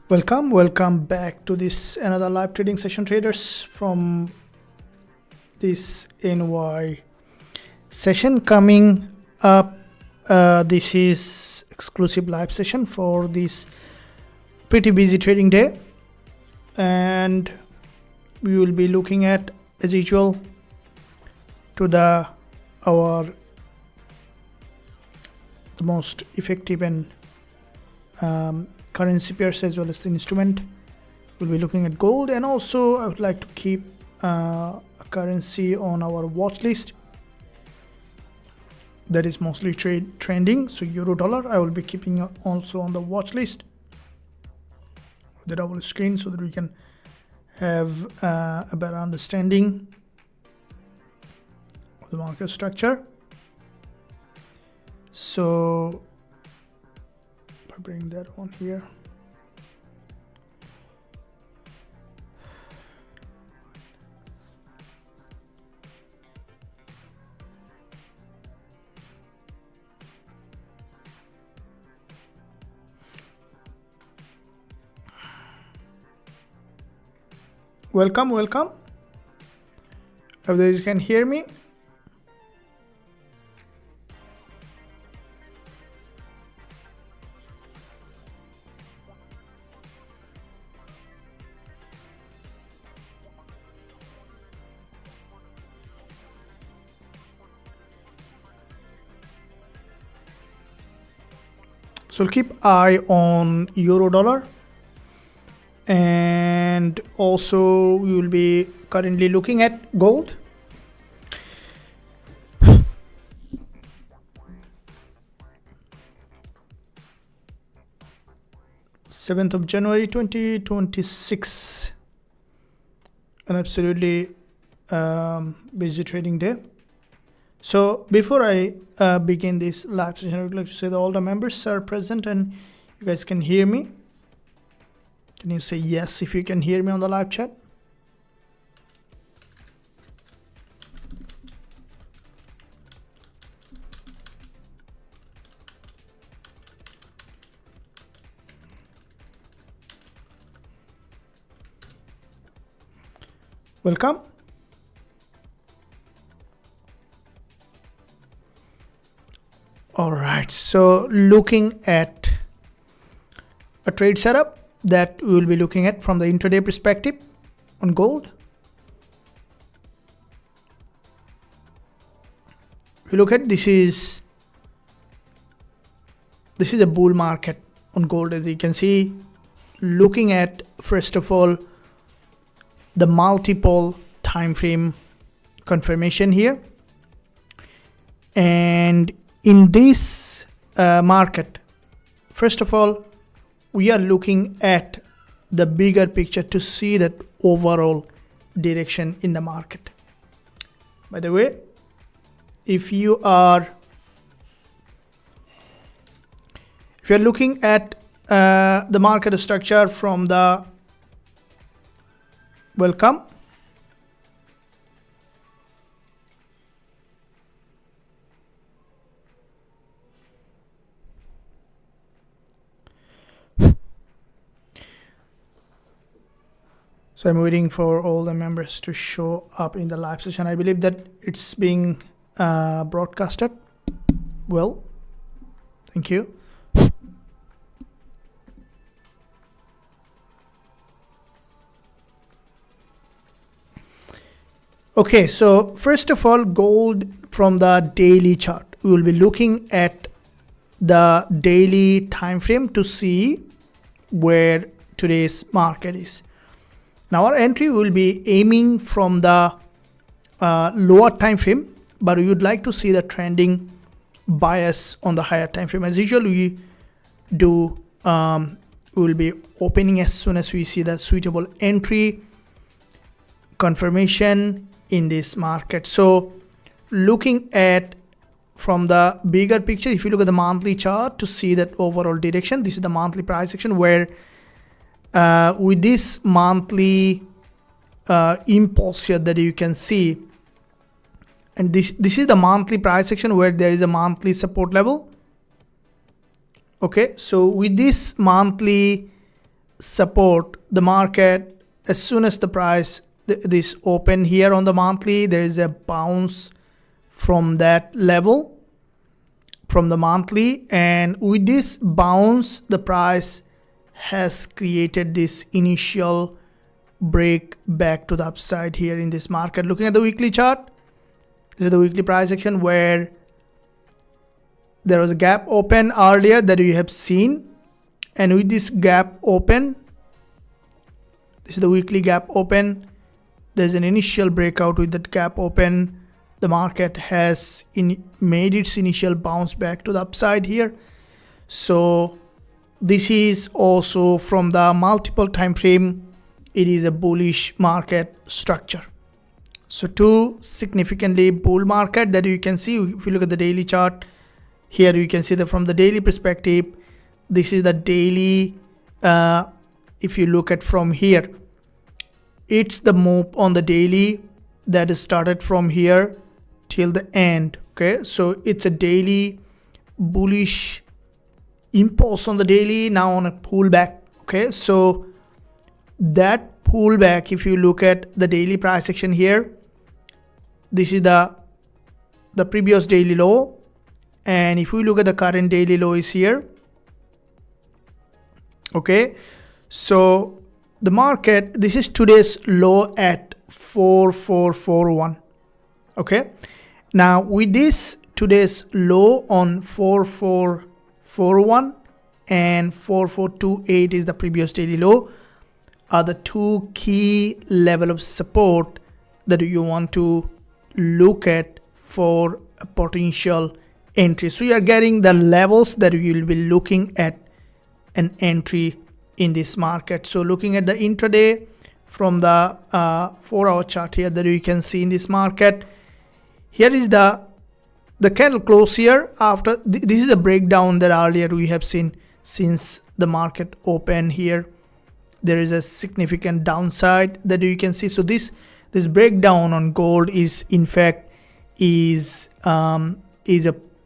Welcome back to this another live trading session, traders, from this NY session coming up. This is exclusive live session for this pretty busy trading day, and we will be looking at, as usual, to the most effective and currency pairs as well as the instrument. We'll be looking at gold, and also I would like to keep a currency on our watch list that is mostly trending. So euro dollar I will be keeping also on the watch list, the double screen, so that we can have a better understanding of the market structure. So I bring that on here. Welcome. If you can hear me. So keep eye on euro dollar, and also we will be currently looking at gold. January 7th, 2026, an absolutely busy trading day. So before I begin this live session, I would like to say that all the members are present and you guys can hear me. Can you say yes if you can hear me on the live chat? Welcome. All right, so looking at a trade setup that we will be looking at from the intraday perspective on gold. If you look at this is a bull market on gold, as you can see. Looking at, first of all, the multiple time frame confirmation here, and in this market, first of all, we are looking at the bigger picture to see that overall direction in the market. By the way, if you are looking at the market structure from the welcome. So I'm waiting for all the members to show up in the live session. I believe that it's being broadcasted. Well, thank you. Okay, so first of all, gold from the daily chart. We will be looking at the daily time frame to see where today's market is. Now our entry will be aiming from the lower time frame, but we would like to see the trending bias on the higher time frame. As usual, we do we will be opening as soon as we see the suitable entry confirmation in this market. So looking at from the bigger picture, if you look at the monthly chart to see that overall direction, this is the monthly price action where with this monthly impulse here that you can see, and this is the monthly price action where there is a monthly support level. Okay, so with this monthly support the market as soon as the price this open here on the monthly. There is a bounce from that level from the monthly, and with this bounce the price has created this initial break back to the upside here in this market. Looking at the weekly chart, this is the weekly price action where there was a gap open earlier that you have seen, and with this gap open, this is the weekly gap open, there's an initial breakout. With that gap open, the market has made its initial bounce back to the upside here. So this is also from the multiple time frame, it is a bullish market structure. So two significantly bull market that you can see. If you look at the daily chart here, you can see that from the daily perspective, this is the daily. If you look at from here, it's the move on the daily that is started from here till the end. Okay, so it's a daily bullish impulse on the daily, now on a pullback. Okay, so that pullback, if you look at the daily price action here, this is the previous daily low, and if we look at the current daily low is here. Okay, so the market, this is today's low at 4441. Okay, now with this today's low on 4441 and 4428 is the previous daily low, are the two key level of support that you want to look at for a potential entry. So you are getting the levels that you will be looking at an entry in this market. So looking at the intraday from the 4-hour chart here that you can see in this market, here is the candle close here. After this is a breakdown that earlier we have seen since the market open here. There is a significant downside that you can see. So this breakdown on gold is in fact is a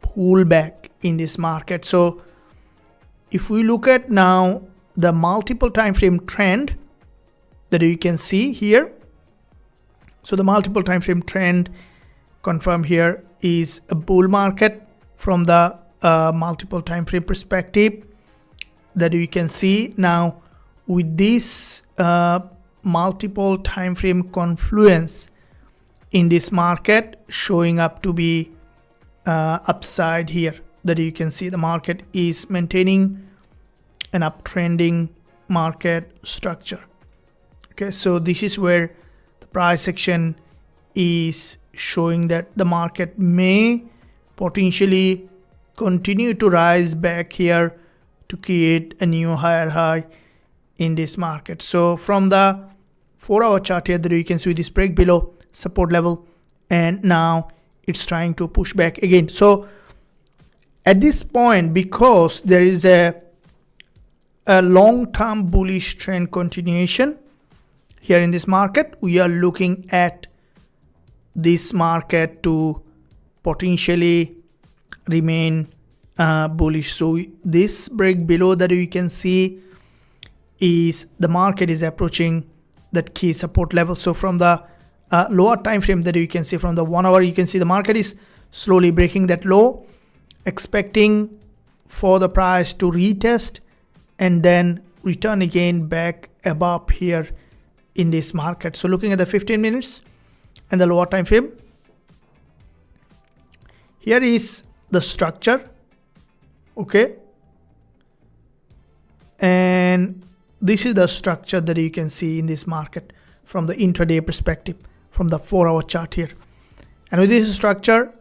pullback in this market. So if we look at now the multiple time frame trend that you can see here, so the multiple time frame trend confirmed here is a bull market from the multiple time frame perspective that you can see. Now with this multiple time frame confluence in this market showing up to be upside here, that you can see the market is maintaining an uptrending market structure. Okay, so this is where the price action is showing that the market may potentially continue to rise back here to create a new higher high in this market. So from the 4-hour chart here that you can see this break below support level, and now it's trying to push back again. So at this point, because there is a long-term bullish trend continuation here in this market, we are looking at this market to potentially remain bullish. So this break below that you can see is the market is approaching that key support level. So from the lower time frame that you can see from the 1 hour, you can see the market is slowly breaking that low, expecting for the price to retest and then return again back above here in this market. So looking at the 15 minutes and the lower time frame, here is the structure. Okay, and this is the structure that you can see in this market from the intraday perspective from the 4-hour chart here. And with this structure,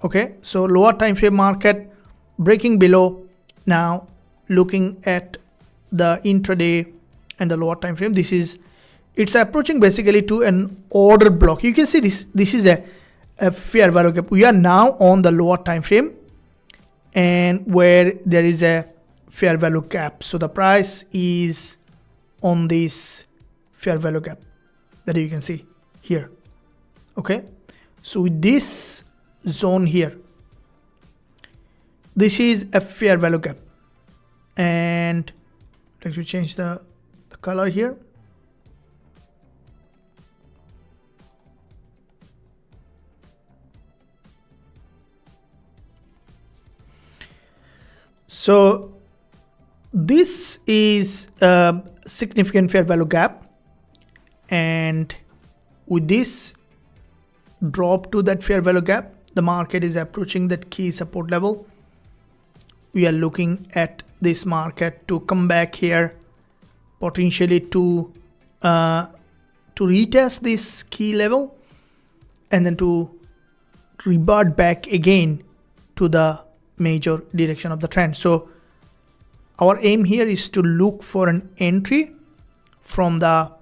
okay, so lower time frame market breaking below. Now looking at the intraday and the lower time frame, it's approaching basically to an order block. You can see this is a fair value gap. We are now on the lower time frame and where there is a fair value gap. So the price is on this fair value gap that you can see here. Okay, so with this zone here, this is a fair value gap, and let me change the color here. So this is a significant fair value gap, and with this drop to that fair value gap, the market is approaching that key support level. We are looking at this market to come back here, potentially to retest this key level and then to revert back again to the major direction of the trend. So our aim here is to look for an entry from the,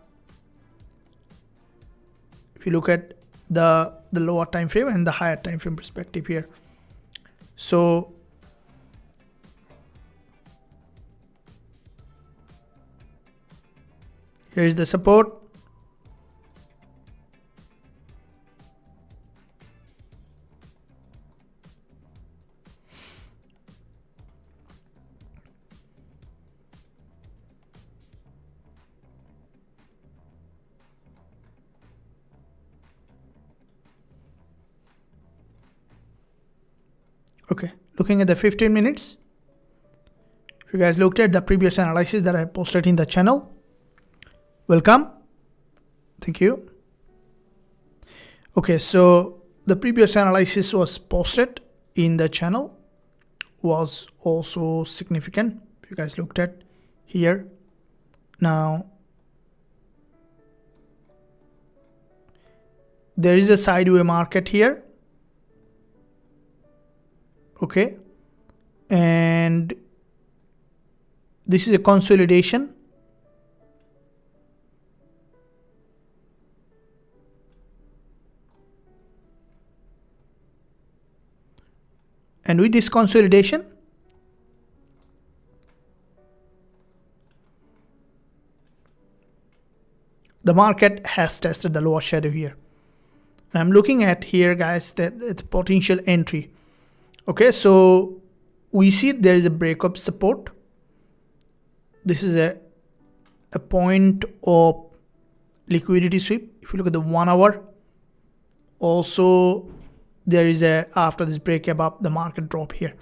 if you look at the lower time frame and the higher time frame perspective here. So here is the support. Okay, looking at the 15 minutes. If you guys looked at the previous analysis that I posted in the channel, welcome. Thank you. Okay, so the previous analysis was posted in the channel, was also significant. If you guys looked at here. Now, there is a sideways market here. Okay, and this is a consolidation. And with this consolidation, the market has tested the lower shadow here. And I'm looking at here, guys, that it's potential entry. Okay, so we see there is a breakup support. This is a point of liquidity sweep. If you look at the 1 hour, also there is a, after this breakup up, the market drop here.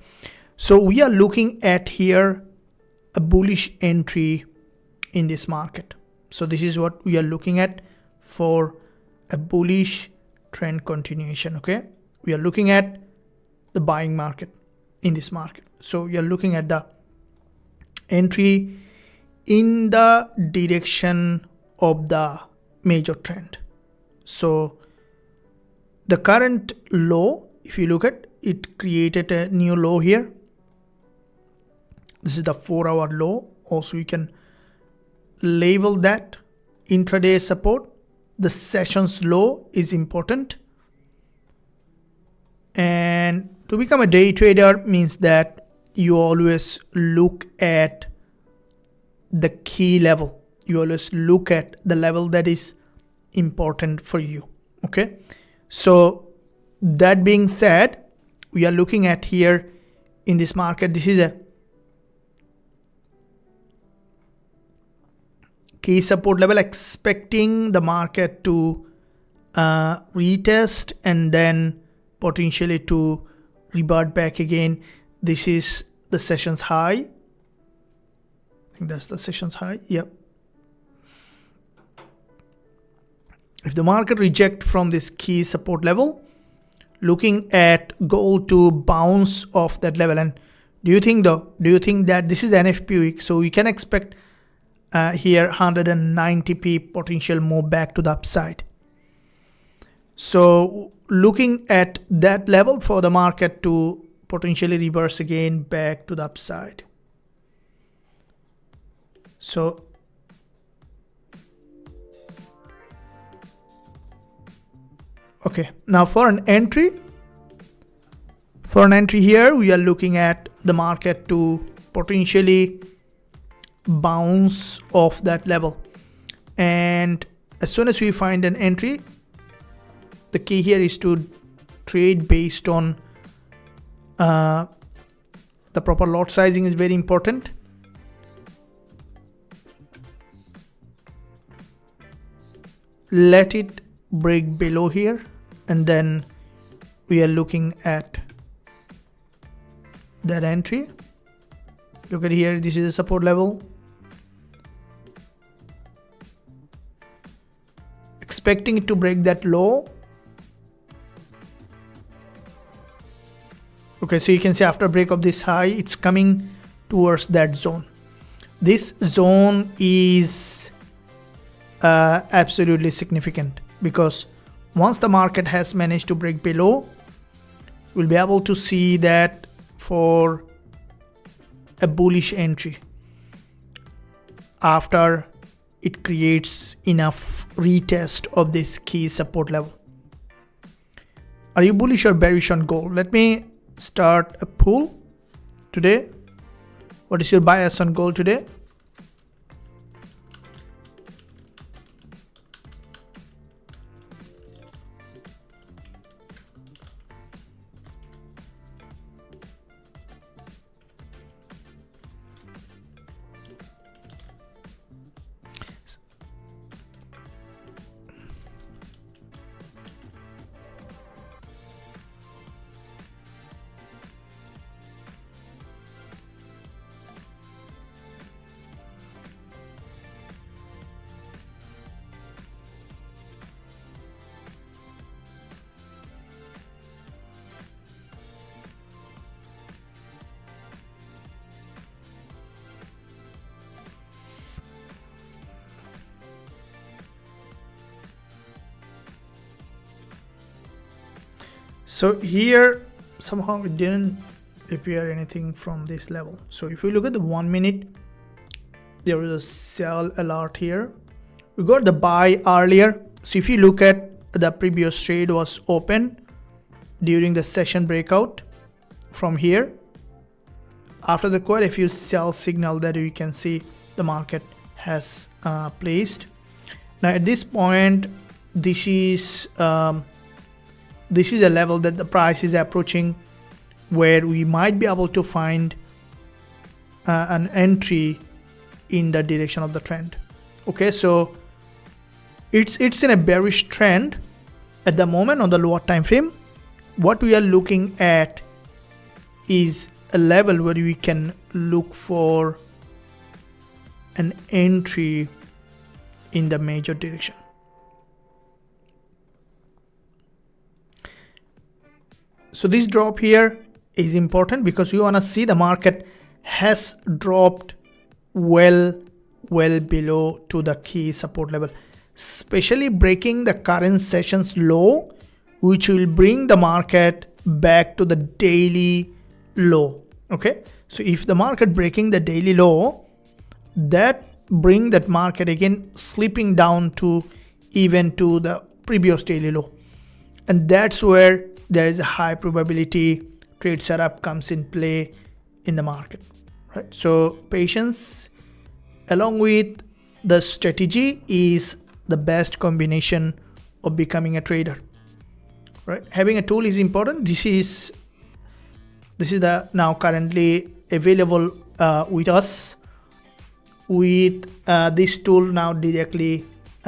So we are looking at here a bullish entry in this market. So this is what we are looking at for a bullish trend continuation. Okay, we are looking at the buying market in this market. So we are looking at the entry in the direction of the major trend. So the current low, if you look at it, created a new low here. This is the 4 hour low. Also you can label that intraday support. The sessions low is important. And to become a day trader means that you always look at the key level. You always look at the level that is important for you. Okay, so that being said, we are looking at here in this market, this is a key support level, expecting the market to retest and then potentially to revert back again. This is the session's high. I think that's the session's high. Yep. If the market reject from this key support level, looking at gold to bounce off that level. And do you think that this is the NFP week, so we can expect here 190p potential move back to the upside. So looking at that level for the market to potentially reverse again back to the upside. So okay, now for an entry here, we are looking at the market to potentially bounce off that level. And as soon as we find an entry, the key here is to trade based on the proper lot sizing is very important. let it break below here, and then we are looking at that entry. Look at here, this is a support level. Expecting it to break that low. Okay, so you can see after break of this high, it's coming towards that zone. This zone is absolutely significant, because once the market has managed to break below, we'll be able to see that for a bullish entry after it creates enough retest of this key support level. Are you bullish or bearish on gold? Let me start a poll today. What is your bias on gold today? So here somehow it didn't appear anything from this level. So if we look at the 1 minute, there was a sell alert here. We got the buy earlier. So if you look at the previous trade was open during the session breakout from here. After the quite a few sell signal that you can see the market has placed. Now at this point, this is a level that the price is approaching, where we might be able to find an entry in the direction of the trend. Okay, so it's in a bearish trend at the moment on the lower time frame. What we are looking at is a level where we can look for an entry in the major direction. So this drop here is important, because you want to see the market has dropped well below to the key support level, especially breaking the current session's low, which will bring the market back to the daily low. Okay, so if the market breaking the daily low, that bring that market again slipping down to even to the previous daily low, and that's where there is a high probability trade setup comes in play in the market, right? So patience along with the strategy is the best combination of becoming a trader, right? Having a tool is important. This is the now currently available with us. With this tool now directly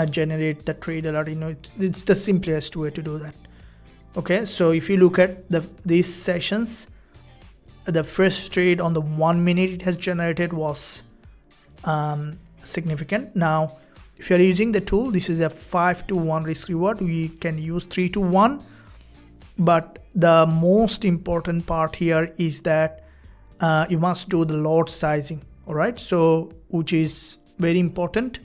generate the trade alert. You know, it's the simplest way to do that. Okay, so if you look at these sessions, the first trade on the 1 minute it has generated was significant. Now, if you're using the tool, this is a 5-to-1 risk reward. We can use 3-to-1, but the most important part here is that you must do the lot sizing. All right, so which is very important.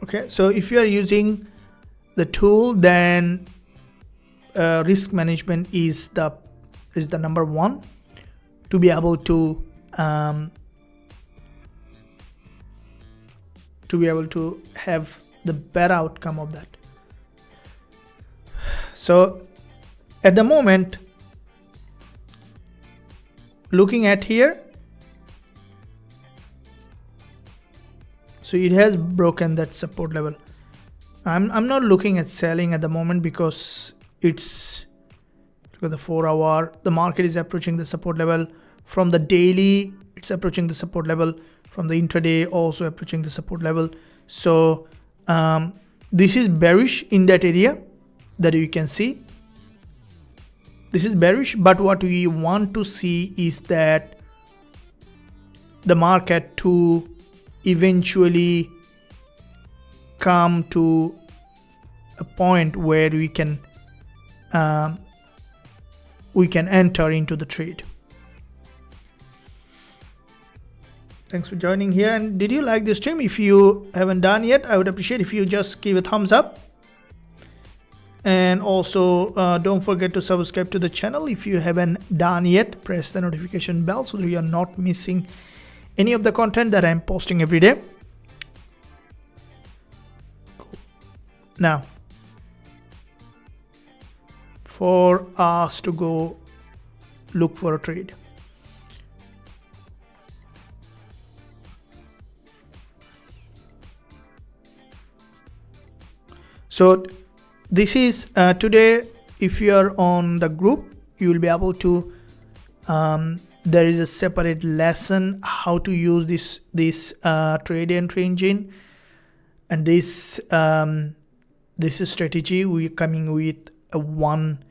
Okay, so if you are using the tool, then risk management is the number one to be able to have the better outcome of that. So at the moment, looking at here, so it has broken that support level. I'm not looking at selling at the moment, because it's Look at the 4 hour. The market is approaching the support level. From the daily, it's approaching the support level. From the intraday, also approaching the support level. So this is bearish in that area that you can see. This is bearish, but what we want to see is that the market to eventually come to a point where we can enter into the trade. Thanks for joining here. And did you like this stream? If you haven't done yet, I would appreciate if you just give a thumbs up. And also don't forget to subscribe to the channel if you haven't done yet. Press the notification bell so that you are not missing any of the content that I'm posting every day. Cool. Now, for us to go look for a trade. So this is today, if you are on the group, you will be able to there is a separate lesson how to use this trade entry engine, and this strategy. We are coming with a one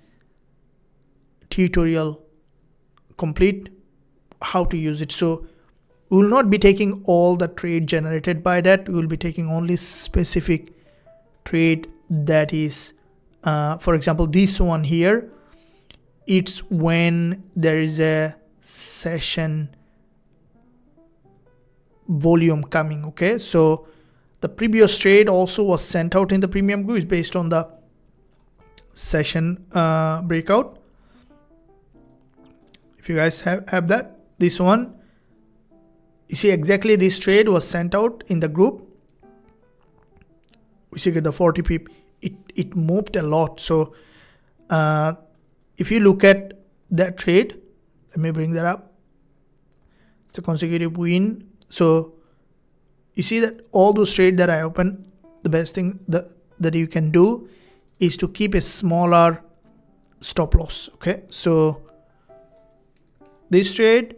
tutorial complete how to use it. So we will not be taking all the trade generated by that. We will be taking only specific trade that is for example, this one here, it's when there is a session volume coming. Okay, so the previous trade also was sent out in the premium group is based on the session breakout. If you guys have that, this one, you see exactly this trade was sent out in the group. We see the 40 pip, it moved a lot. So if you look at that trade, let me bring that up. It's a consecutive win. So you see that all those trades that I opened, the best thing that you can do is to keep a smaller stop loss. Okay, so this trade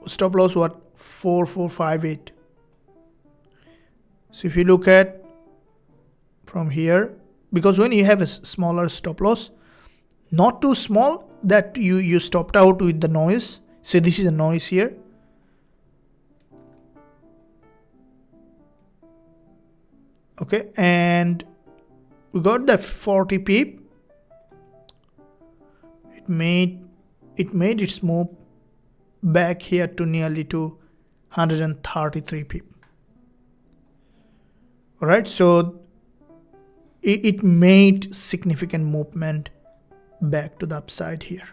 stop loss what 4458. So if you look at from here, because when you have a smaller stop loss, not too small that you stopped out with the noise. So this is a noise here. Okay, and we got that 40 pip. It made its move back here to nearly to 133 pip. All right, so it made significant movement back to the upside here.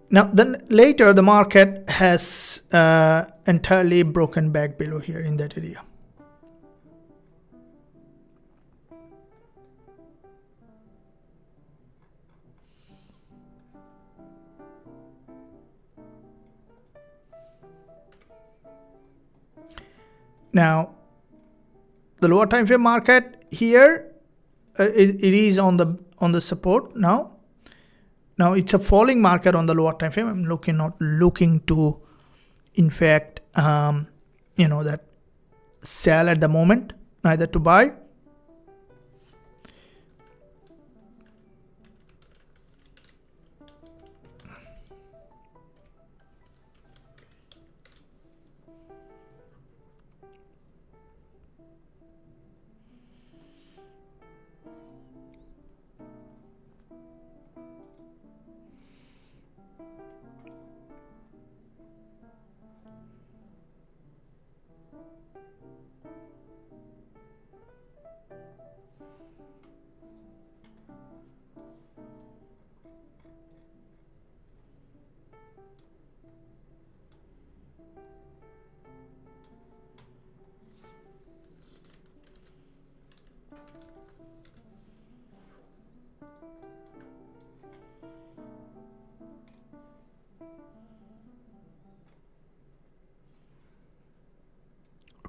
Now then later the market has entirely broken back below here in that area. Now the lower time frame market here, it is on the support now. Now it's a falling market on the lower time frame. I'm not looking to, in fact, that sell at the moment, neither to buy.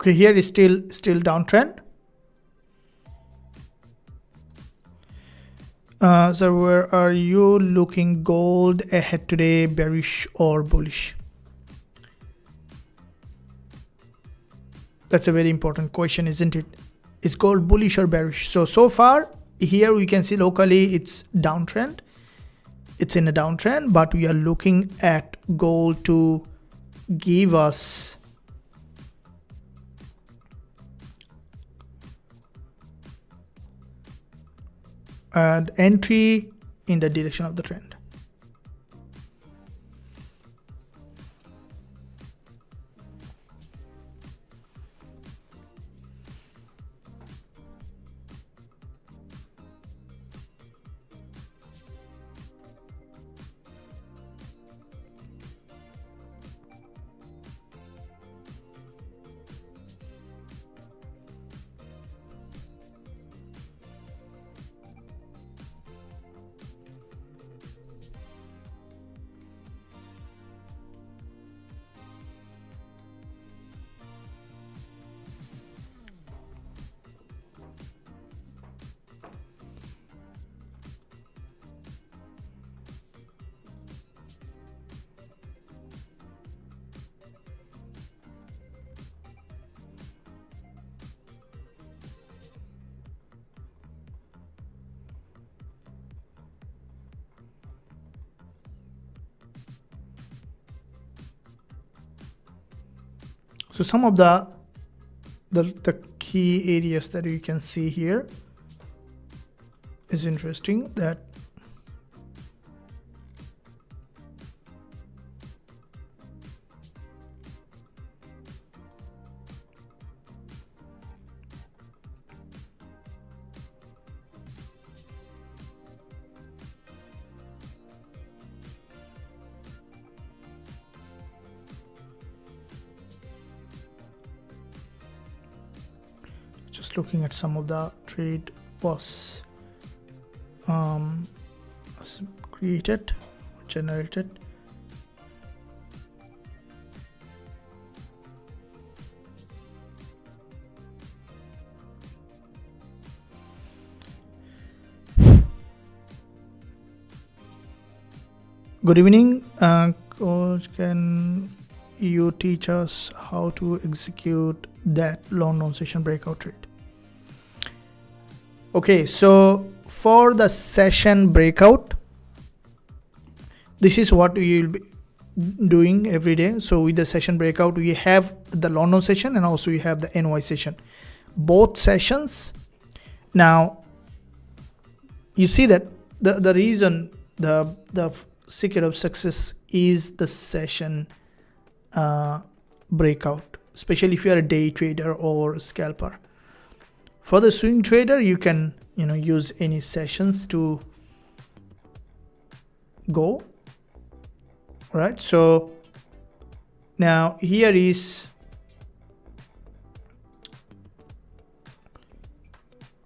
Okay, here is still downtrend. So where are you looking gold ahead today, bearish or bullish? That's a very important question, isn't it? Is gold bullish or bearish? So far here we can see locally it's downtrend. It's in a downtrend, but we are looking at gold to give us an entry in the direction of the trend. So some of the key areas that you can see here is interesting, that just looking at some of the trade was created, generated. Good evening, coach. Can you teach us how to execute that London session breakout trade? Okay, so for the session breakout, this is what we will be doing every day. So with the session breakout, we have the London session and also we have the NY session, both sessions. Now you see that the reason, the secret of success is the session breakout, especially if you are a day trader or scalper. For the swing trader, you can use any sessions to go. All right, so now here is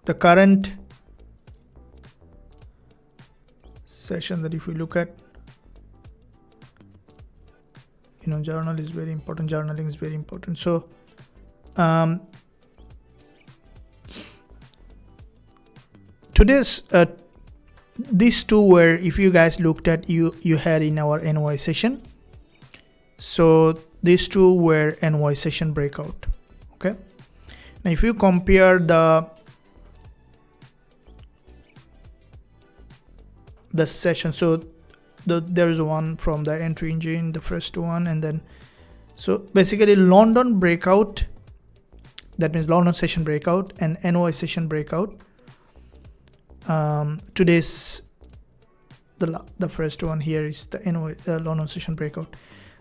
the current session that if we look at, journal is very important, journaling is very important. So today's these two were, if you guys looked at, you had in our NY session. So these two were NY session breakout. Okay, now if you compare the session, so there is one from the entry engine, the first one, and then so basically London breakout, that means London session breakout, and NY session breakout. Today's the first one here is the NY London session breakout.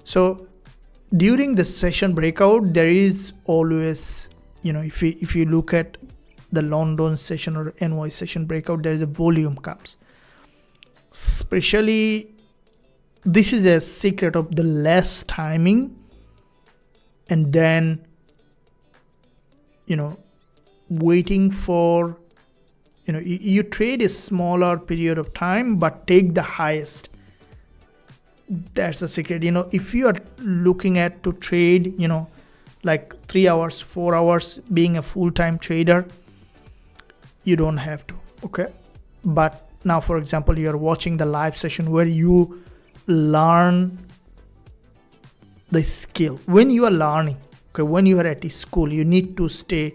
So during the session breakout, there is always, if you look at the London session or NY session breakout, there is a volume comes. Especially, this is a secret of the less timing, and then waiting for, you trade a smaller period of time but take the highest. That's the secret. If you are looking at to trade like 3 hours, 4 hours being a full-time trader, you don't have to, okay? But now, for example, you're watching the live session where you learn the skill. When you are learning, okay, when you are at school, you need to stay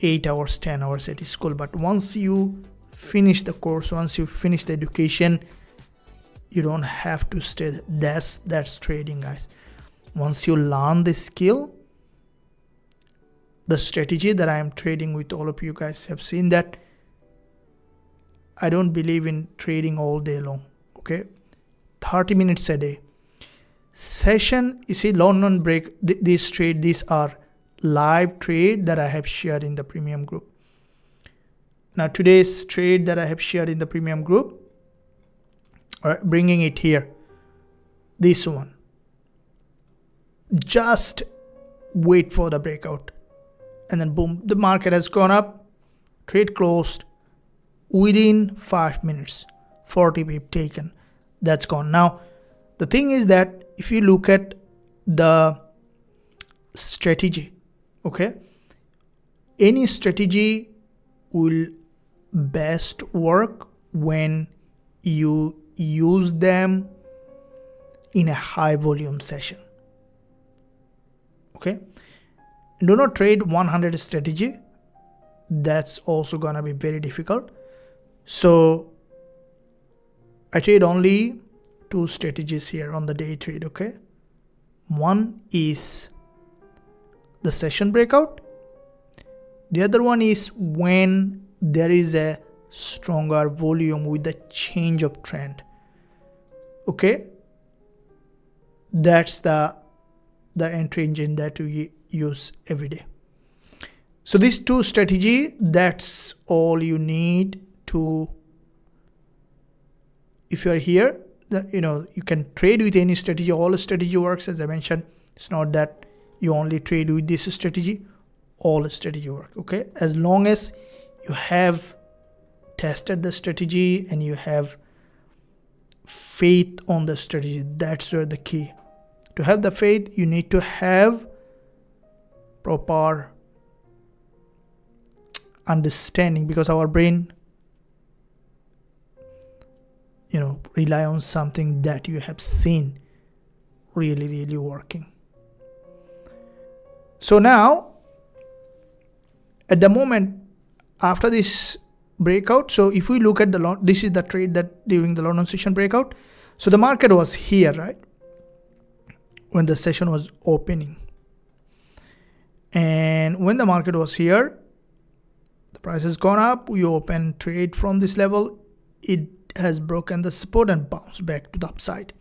8 hours, 10 hours at school. But once you finish the course, once you finish the education, you don't have to stay. That's trading, guys. Once you learn the skill, the strategy that I am trading with, all of you guys have seen that I don't believe in trading all day long, okay? 30 minutes a day. Session, you see, London break, these are live trade that I have shared in the premium group. Now today's trade that I have shared in the premium group, all right, bringing it here, this one, just wait for the breakout, and then boom, the market has gone up, trade closed within 5 minutes, 40 pip taken, that's gone. Now the thing is that if you look at the strategy, okay, any strategy will best work when you use them in a high volume session, okay? Do not trade 100 strategy, that's also gonna be very difficult. So I trade only 2 strategies here on the day trade, okay? One is the session breakout. The other one is when there is a stronger volume with the change of trend, okay? That's the entry engine that we use every day. So these 2 strategy, that's all you need to, if you're here, you can trade with any strategy. All strategy works, as I mentioned. It's not that you only trade with this strategy. All strategy work, okay? As long as you have tested the strategy and you have faith on the strategy, that's where the key. To have the faith, you need to have proper understanding, because our brain, rely on something that you have seen really working. So now, at the moment, after this breakout, so if we look at this is the trade that during the London session breakout. So the market was here, right? When the session was opening. And when the market was here, the price has gone up. We open trade from this level. It has broken the support and bounced back to the upside.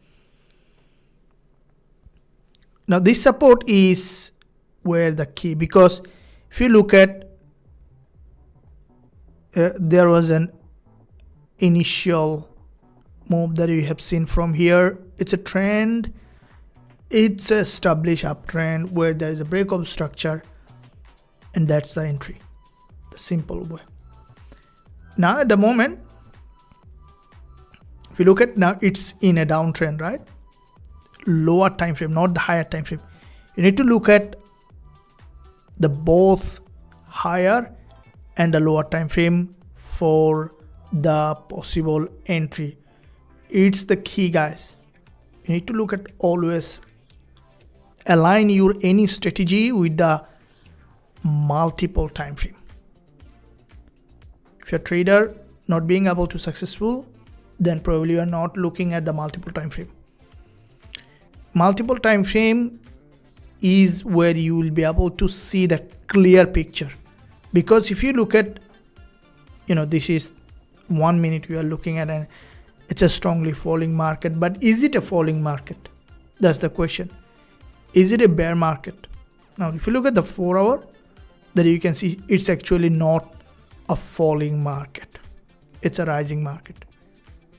Now this support is where the key, because if you look at there was an initial move that you have seen from here. It's a trend. It's an established uptrend where there is a break of structure, and that's the entry, the simple way. Now at the moment, if you look at now, it's in a downtrend, right? Lower time frame, not the higher time frame. You need to look at the both higher and the lower time frame for the possible entry. It's the key, guys. You need to look at, always align your any strategy with the multiple time frame. If you're a trader not being able to successful, then probably you are not looking at the multiple time frame. Multiple time frame is where you will be able to see the clear picture, because if you look at, this is 1 minute we are looking at, and it's a strongly falling market. But is it a falling market? That's the question. Is it a bear market? Now if you look at the 4 hour, then you can see it's actually not a falling market, it's a rising market.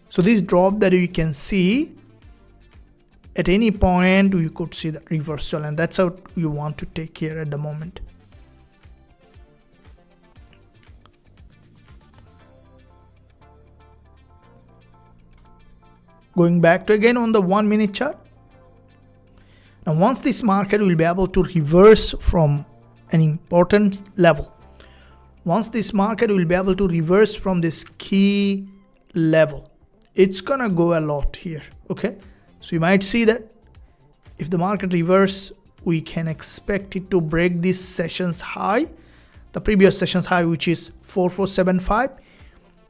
So this drop that you can see, at any point we could see the reversal, and that's how you want to take care at the moment. Going back to again on the 1 minute chart. Now once this market will be able to reverse from an important level, once this market will be able to reverse from this key level, it's gonna go a lot here. Okay, so you might see that if the market reverse, we can expect it to break this session's high, the previous session's high, which is 4475,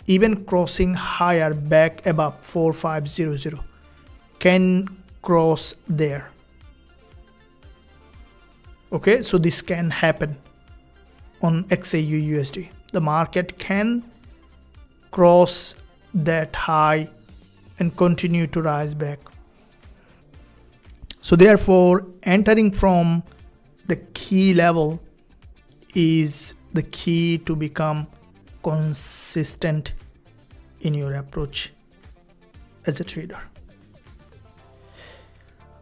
even crossing higher back above 4500 can cross there. Okay, so this can happen on XAUUSD. The market can cross that high and continue to rise back. So therefore, entering from the key level is the key to become consistent in your approach as a trader.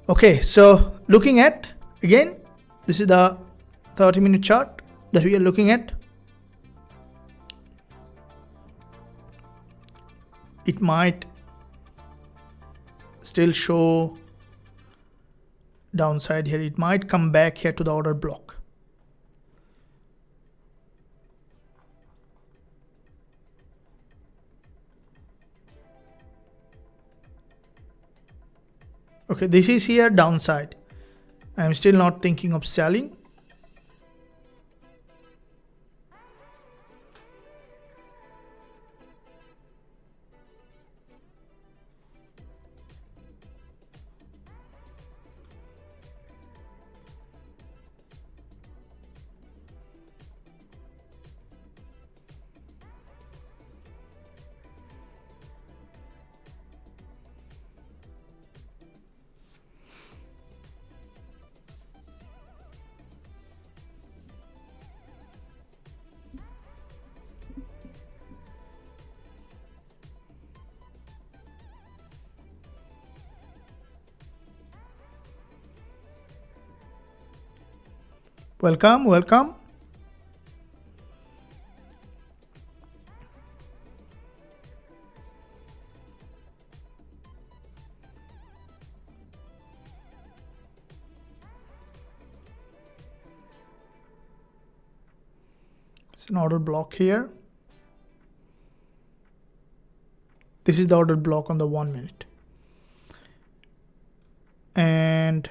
Okay, so looking at, again, this is the 30-minute chart that we are looking at. It might still show downside here. It might come back here to the order block. Okay, this is here downside. I'm still not thinking of selling. Welcome, welcome. It's an order block here. This is the order block on the 1 minute. And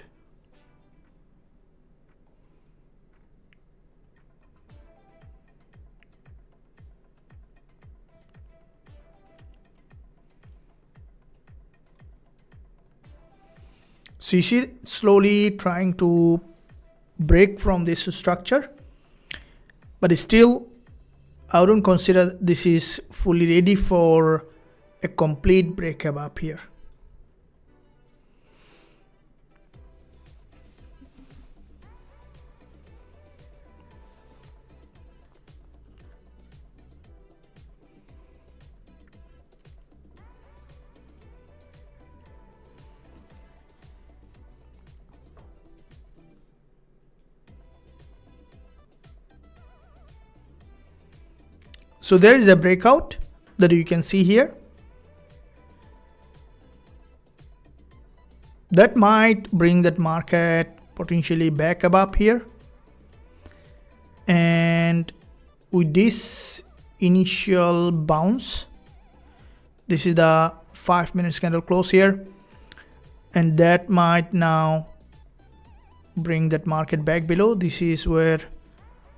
so you see slowly trying to break from this structure, but still I wouldn't consider this is fully ready for a complete break above here. So there is a breakout that you can see here. That might bring that market potentially back above here. And with this initial bounce, this is the 5 minutes candle close here. And that might now bring that market back below. This is where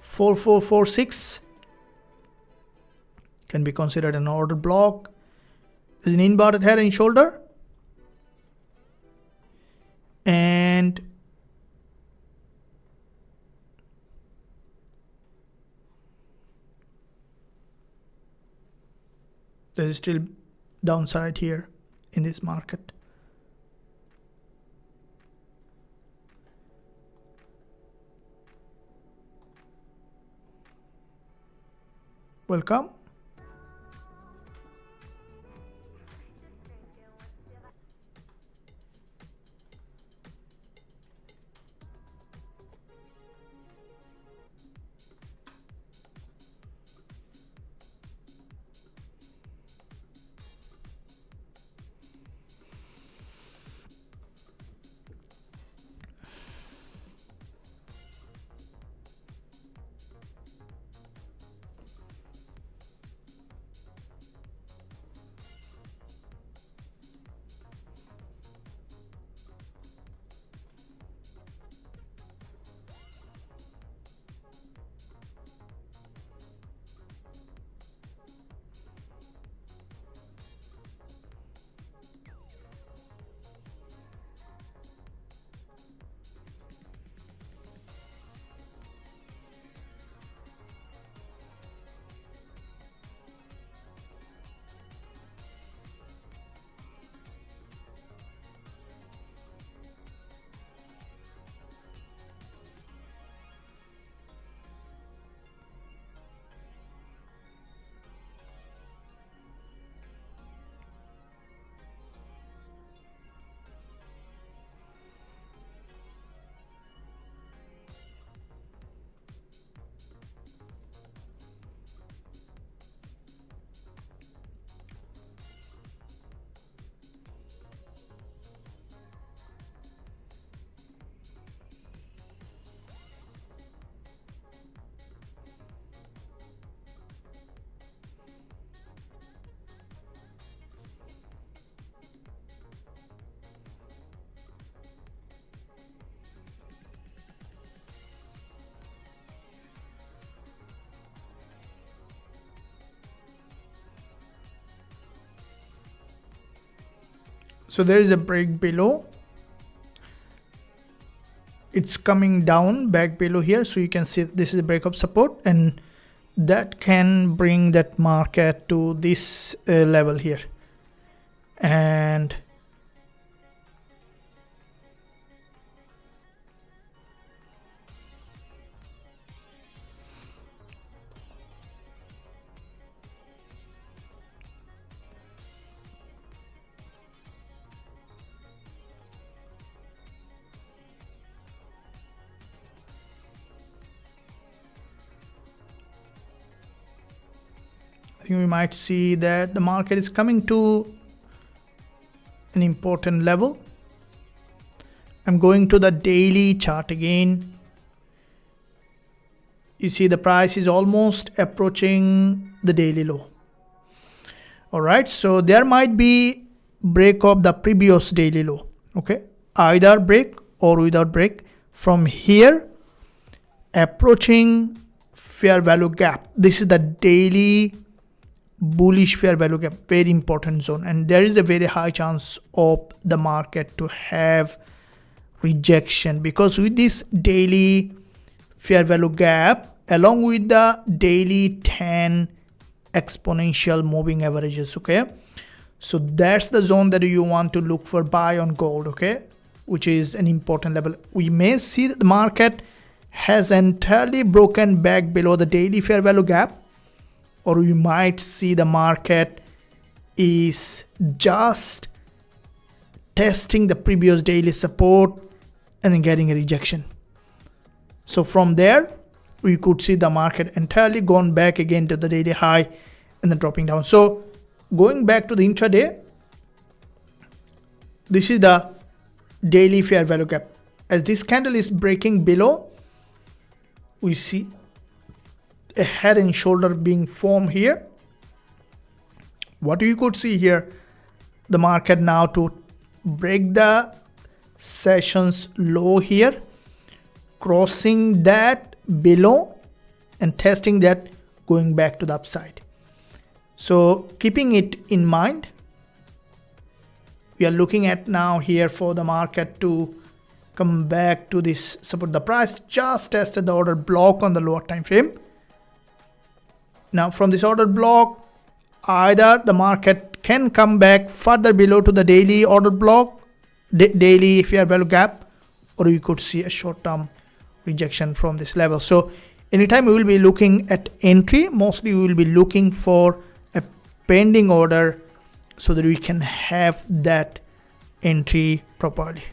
4446 can be considered an order block. There's an inverted head and shoulder. And there's still downside here in this market. Welcome. So there is a break below. It's coming down back below here. So you can see this is a break of support, and that can bring that market to this level here. And I think we might see that the market is coming to an important level. I'm going to the daily chart again. You see the price is almost approaching the daily low. All right, so there might be break of the previous daily low. Okay, either break or without break from here, approaching fair value gap. This is the daily bullish fair value gap, very important zone, and there is a very high chance of the market to have rejection, because with this daily fair value gap along with the daily 10 exponential moving averages, okay, so that's the zone that you want to look for buy on gold, okay, which is an important level. We may see that the market has entirely broken back below the daily fair value gap, or we might see the market is just testing the previous daily support and then getting a rejection. So from there, we could see the market entirely gone back again to the daily high and then dropping down. So going back to the intraday, this is the daily fair value gap. As this candle is breaking below, we see a head and shoulder being formed here. What you could see here, the market now to break the sessions low here, crossing that below and testing that, going back to the upside. So keeping it in mind, we are looking at now here for the market to come back to this support. The price just tested the order block on the lower time frame. Now from this order block, either the market can come back further below to the daily order block, daily fair value gap, or you could see a short-term rejection from this level. So anytime we will be looking at entry, mostly we will be looking for a pending order so that we can have that entry properly.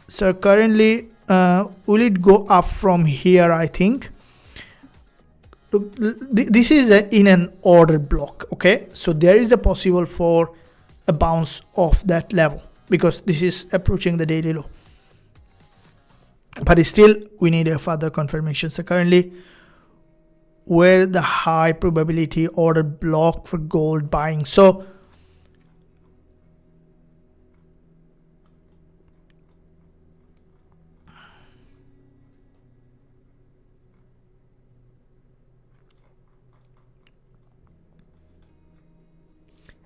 So currently, will it go up from here? I think. Look, this is in an order block, okay, so there is a possible for a bounce off that level because this is approaching the daily low, but still we need a further confirmation. So currently, where the high probability order block for gold buying. So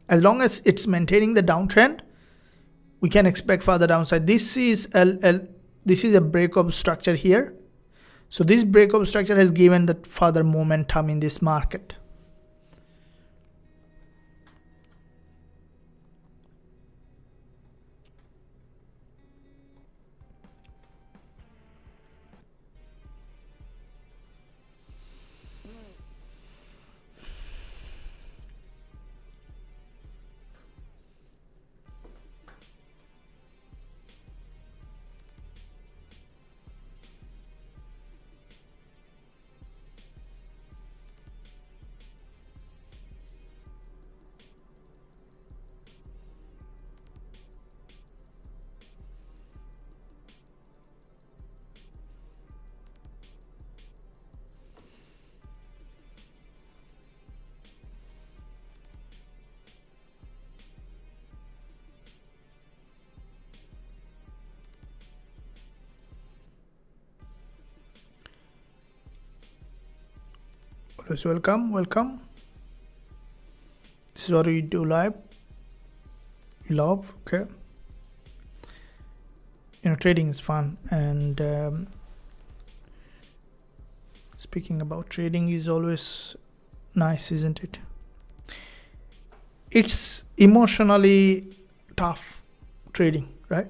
as long as it's maintaining the downtrend, we can expect further downside. This is a breakup structure here. So this breakup structure has given that further momentum in this market. Always welcome. This is what we do live. you love. Okay, trading is fun, and speaking about trading is always nice, isn't it? It's emotionally tough trading, right?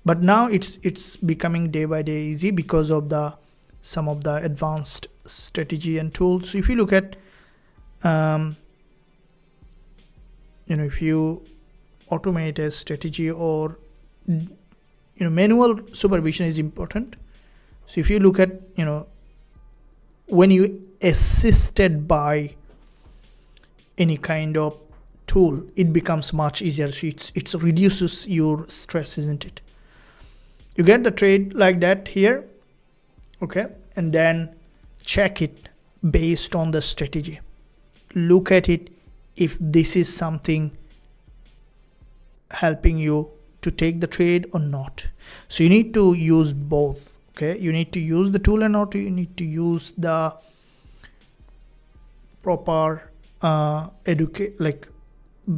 But now it's becoming day by day easy because of some of the advanced strategy and tools. So if you look at if you automate a strategy, or manual supervision is important. So if you look at when you assisted by any kind of tool, it becomes much easier. So it reduces your stress, isn't it? You get the trade like that here, okay, and then check it based on the strategy. Look at it if this is something helping you to take the trade or not. So you need to use both. Okay, you need to use the tool, and not you need to use the proper educate, like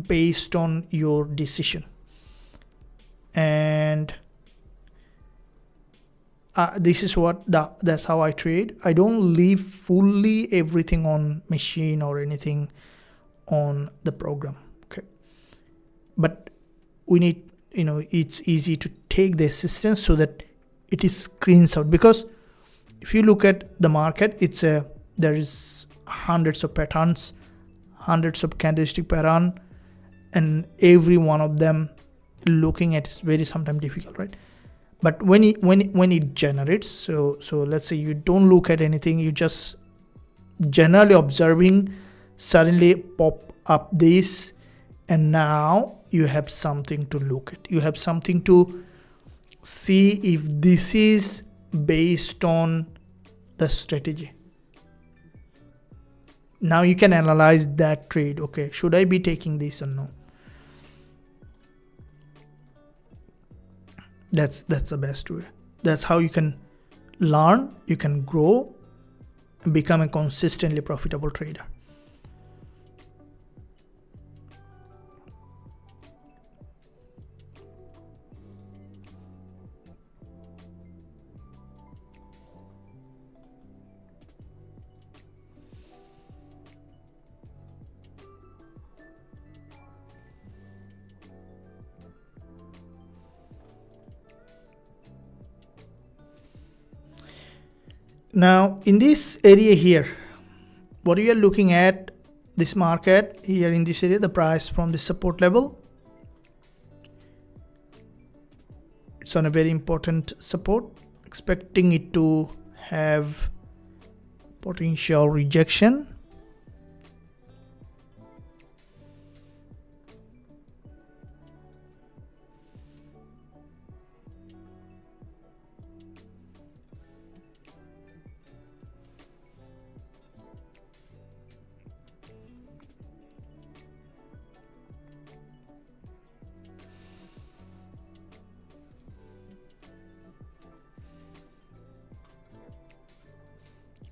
based on your decision. And this is that's how I trade. I don't leave fully everything on machine or anything on the program. Okay, but we need, it's easy to take the assistance so that it is screens out. Because if you look at the market, there is hundreds of patterns, hundreds of candlestick pattern, and every one of them looking at is very sometimes difficult, right? But when it generates, so let's say you don't look at anything, you just generally observing, suddenly pop up this, and now you have something to look at. You have something to see if this is based on the strategy. Now you can analyze that trade. Okay, should I be taking this or no? That's the best way. That's how you can learn, you can grow, and become a consistently profitable trader. Now in this area here, what you are looking at, this market here in this area, the price from the support level, it's on a very important support, expecting it to have potential rejection.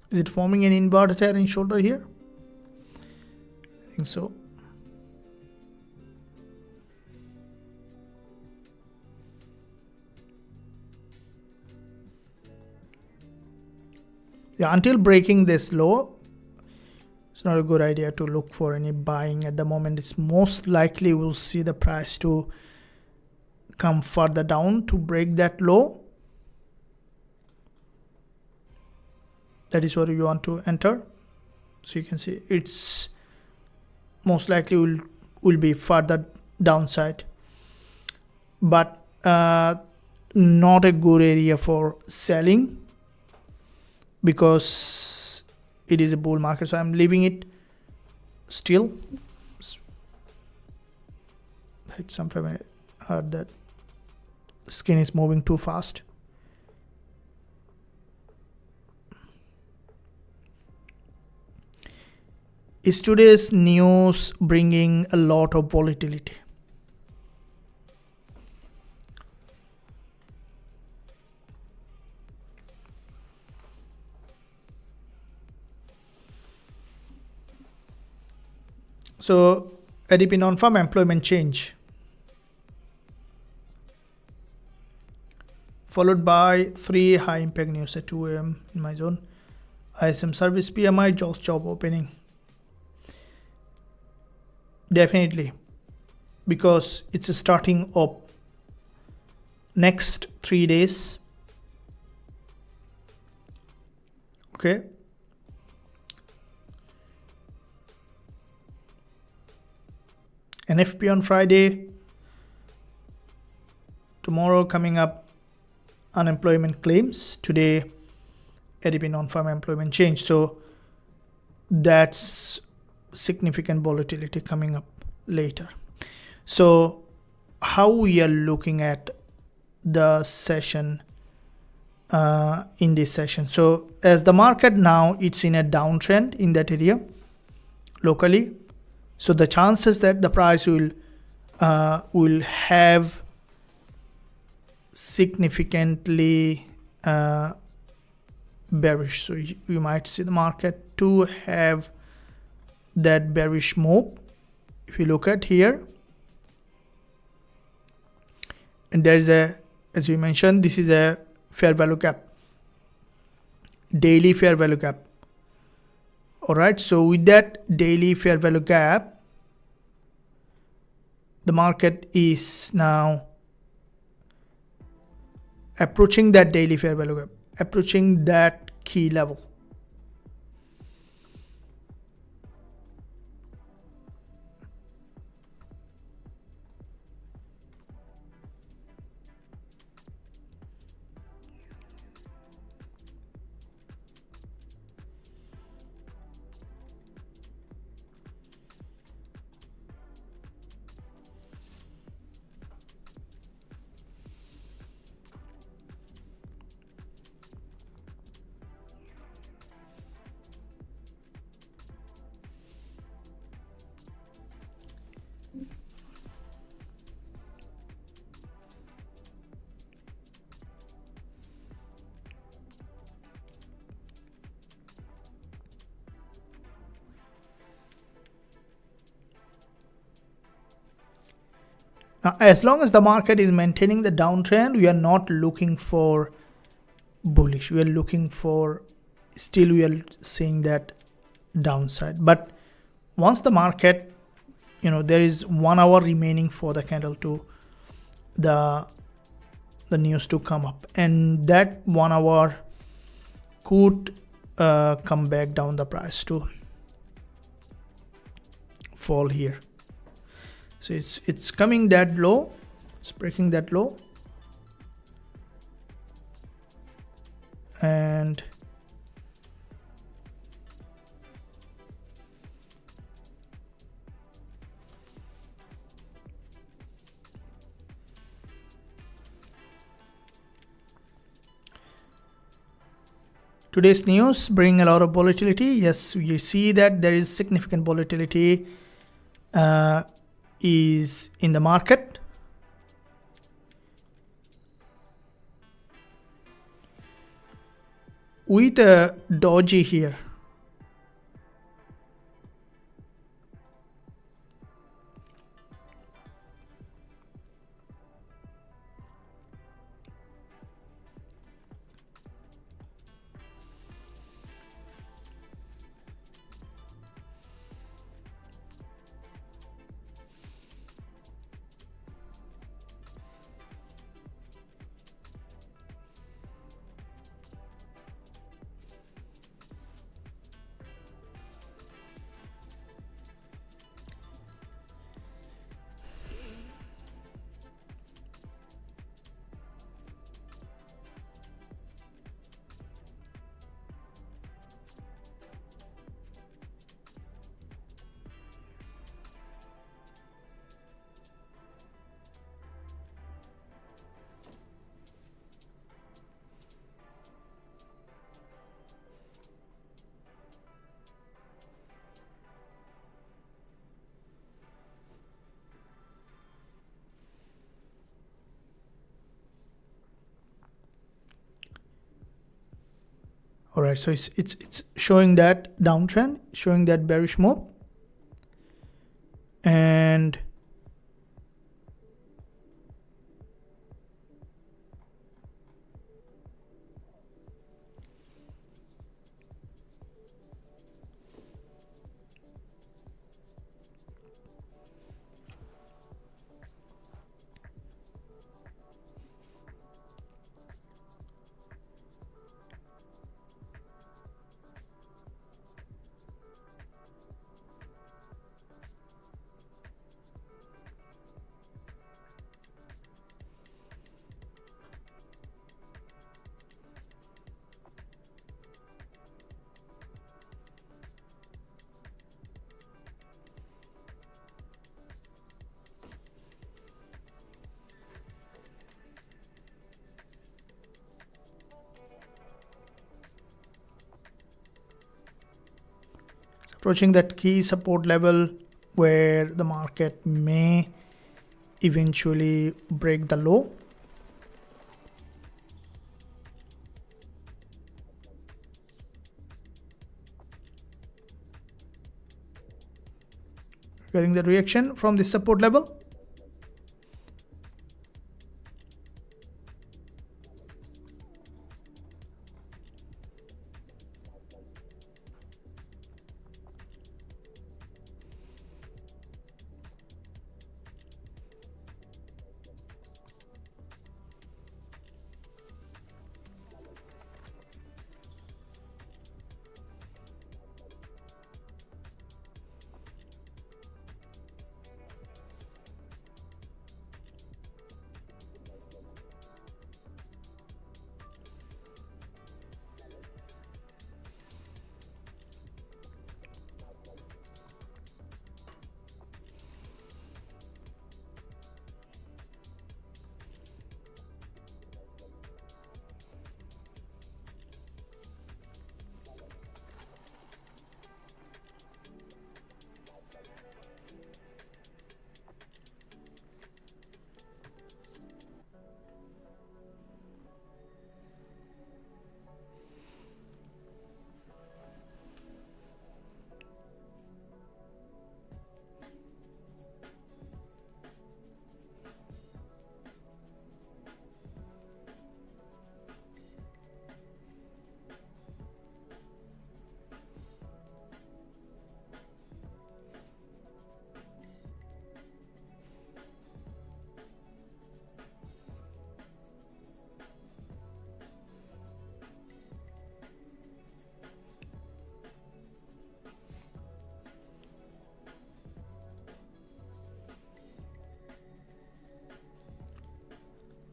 Is it forming an inverted head and shoulder here? I think so. Yeah, until breaking this low, it's not a good idea to look for any buying at the moment. It's most likely we'll see the price to come further down to break that low. That is what you want to enter. So you can see it's most likely will be further downside, but not a good area for selling because it is a bull market. So I'm leaving it still. Sometimes I heard that skin is moving too fast. Is today's news bringing a lot of volatility? So ADP non-farm employment change. followed by 3 high impact news at 2 a.m. in my zone. ISM service, PMI, jobs, job opening. Definitely, because it's starting up next 3 days. Okay. NFP on Friday. Tomorrow coming up, unemployment claims. Today, ADP non-farm employment change. So that's significant volatility coming up later. So how we are looking at the session in this session. So as the market now, it's in a downtrend in that area locally. So the chances that the price will have significantly bearish. So you might see the market to have that bearish move. If you look at here, and there is a, as we mentioned, this is a fair value gap, daily fair value gap. All right, so with that daily fair value gap, the market is now approaching that daily fair value gap, approaching that key level. Now, as long as the market is maintaining the downtrend, we are not looking for bullish. We are looking for, still we are seeing that downside. But once the market, there is 1 hour remaining for the candle to the news to come up, and that 1 hour could come back down the price to fall here. So it's coming that low, it's breaking that low, and today's news bring a lot of volatility. Yes, you see that there is significant volatility is in the market. With a doji here, all right, so it's showing that downtrend, showing that bearish move, and approaching that key support level where the market may eventually break the low. Getting the reaction from this support level.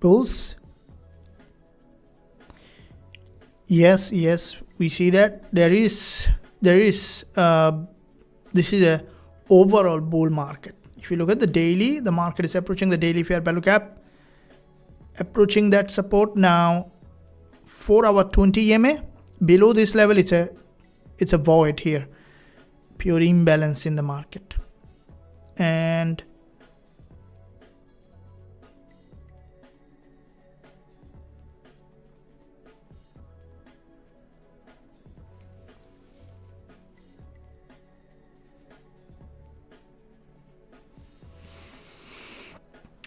Bulls. Yes, we see that this is a overall bull market. If you look at the daily, the market is approaching the daily fair value gap, approaching that support now. 4 hour 20 EMA below this level, it's a void here, pure imbalance in the market. And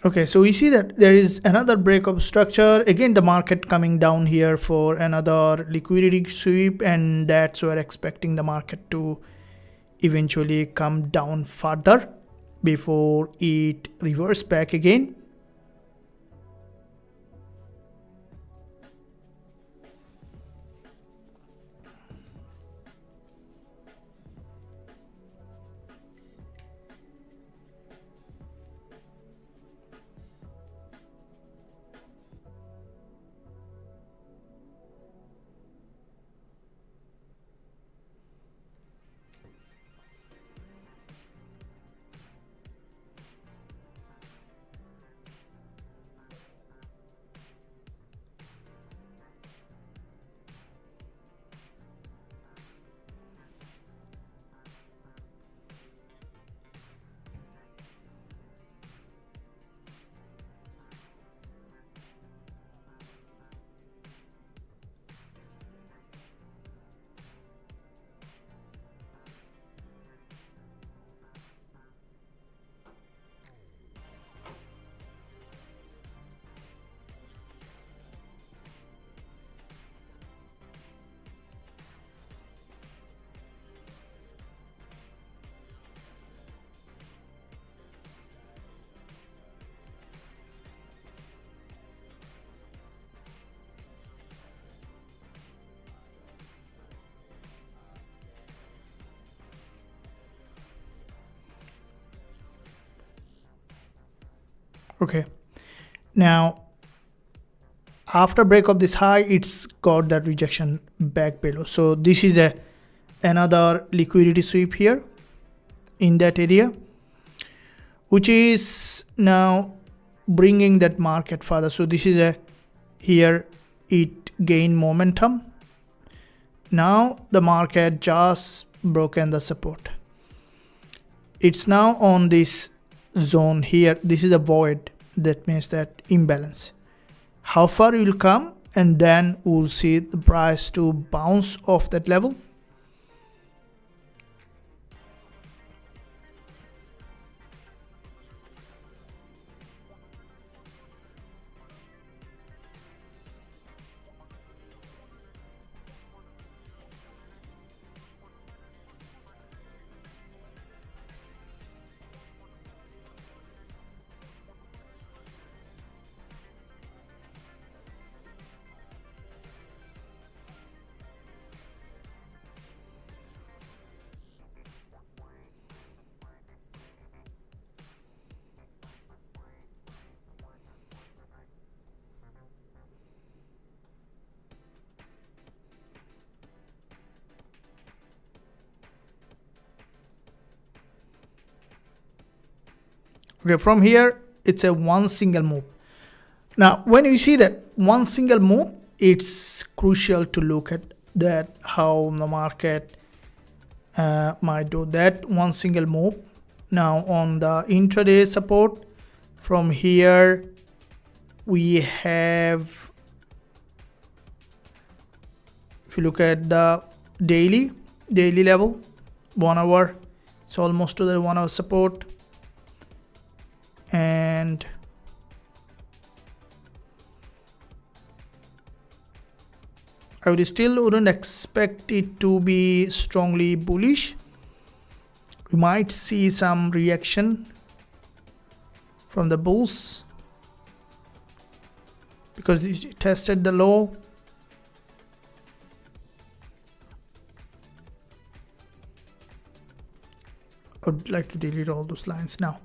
okay, so we see that there is another breakup structure. Again, the market coming down here for another liquidity sweep, and that's we're expecting the market to eventually come down further before it reverse back again. Okay, now after break of this high, it's got that rejection back below. So this is another liquidity sweep here in that area, which is now bringing that market further. So this is here it gained momentum. Now the market just broken the support. It's now on this zone here. This is a void. That means that imbalance. How far it will come, and then we'll see the price to bounce off that level. Okay, from here it's a one single move. Now when you see that one single move, it's crucial to look at that how the market might do that one single move. Now on the intraday support, from here we have, if you look at the daily level, 1 hour, it's almost to the 1 hour support. And I wouldn't expect it to be strongly bullish. We might see some reaction from the bulls because it tested the low. I would like to delete all those lines now.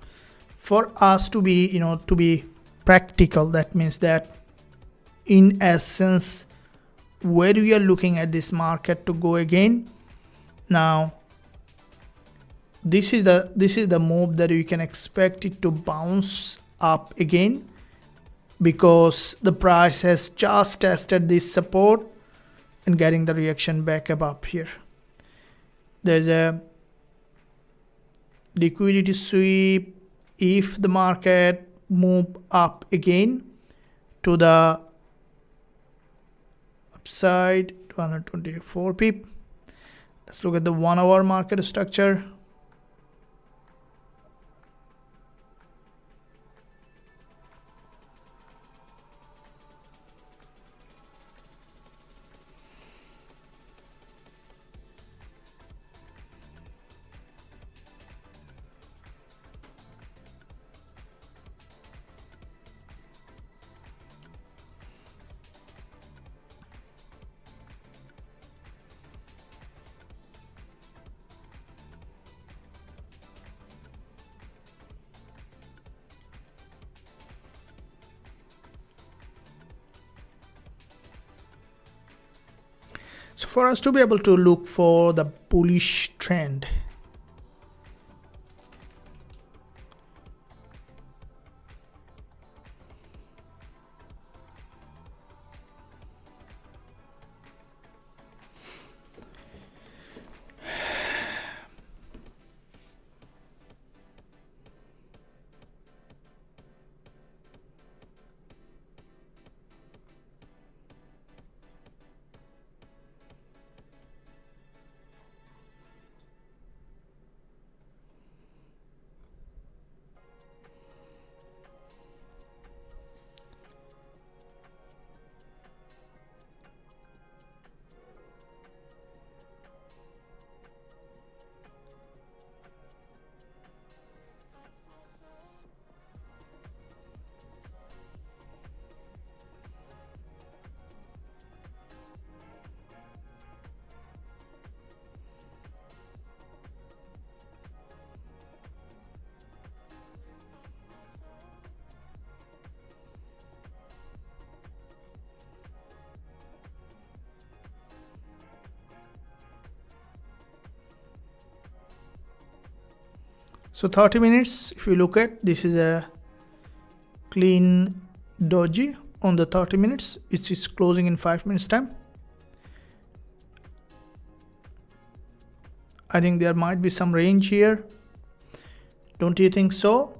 For us to be, to be practical, that means that in essence, where we are looking at this market to go again. Now, this is the move that you can expect it to bounce up again, because the price has just tested this support and getting the reaction back up here. There's a liquidity sweep. If the market move up again to the upside, 224 pip. Let's look at the 1 hour market structure. So for us to be able to look for the bullish trend, so 30 minutes, if you look at, this is a clean doji on the 30 minutes. It is closing in 5 minutes time. I think there might be some range here. Don't you think so?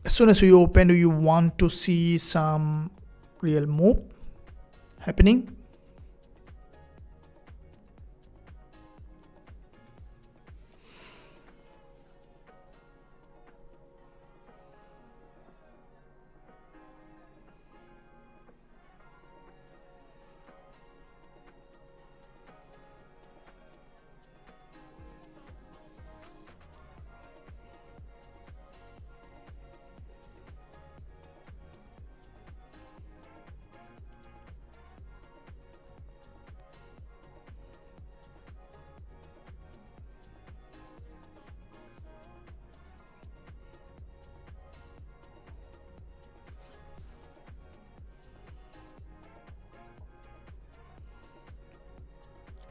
As soon as you open, do you want to see some real move happening?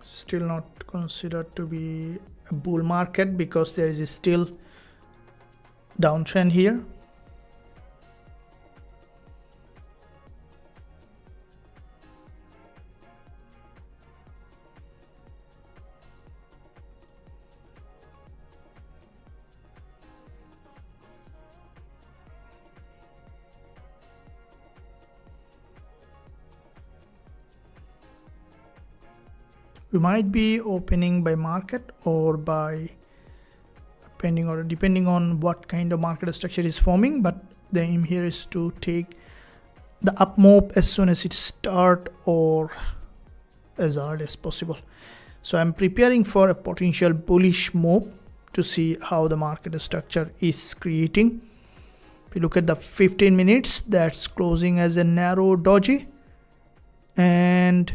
Still not considered to be a bull market because there is still downtrend here. We might be opening by market or by depending on what kind of market structure is forming, but the aim here is to take the up move as soon as it start or as early as possible. So I'm preparing for a potential bullish move to see how the market structure is creating. If you look at the 15 minutes, that's closing as a narrow doji, and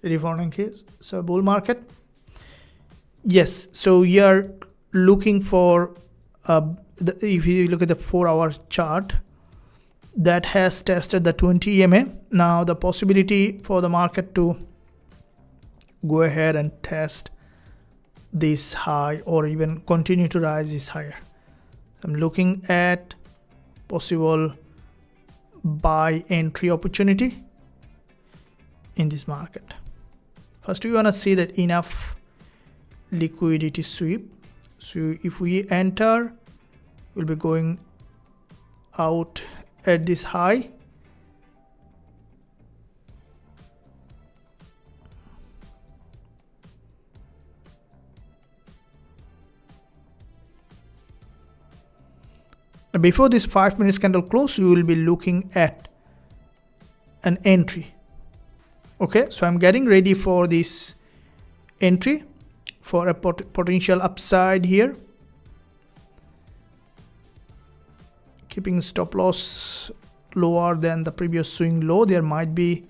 reforming case. So bull market, yes. So we are looking for if you look at the 4-hour chart, that has tested the 20 EMA. Now the possibility for the market to go ahead and test this high or even continue to rise is higher. I'm looking at possible buy entry opportunity in this market. First, we want to see that enough liquidity sweep. So if we enter, we'll be going out at this high. Before this 5 minutes candle close, you will be looking at an entry. Okay, so I'm getting ready for this entry for a potential upside here. Keeping stop loss lower than the previous swing low. There might be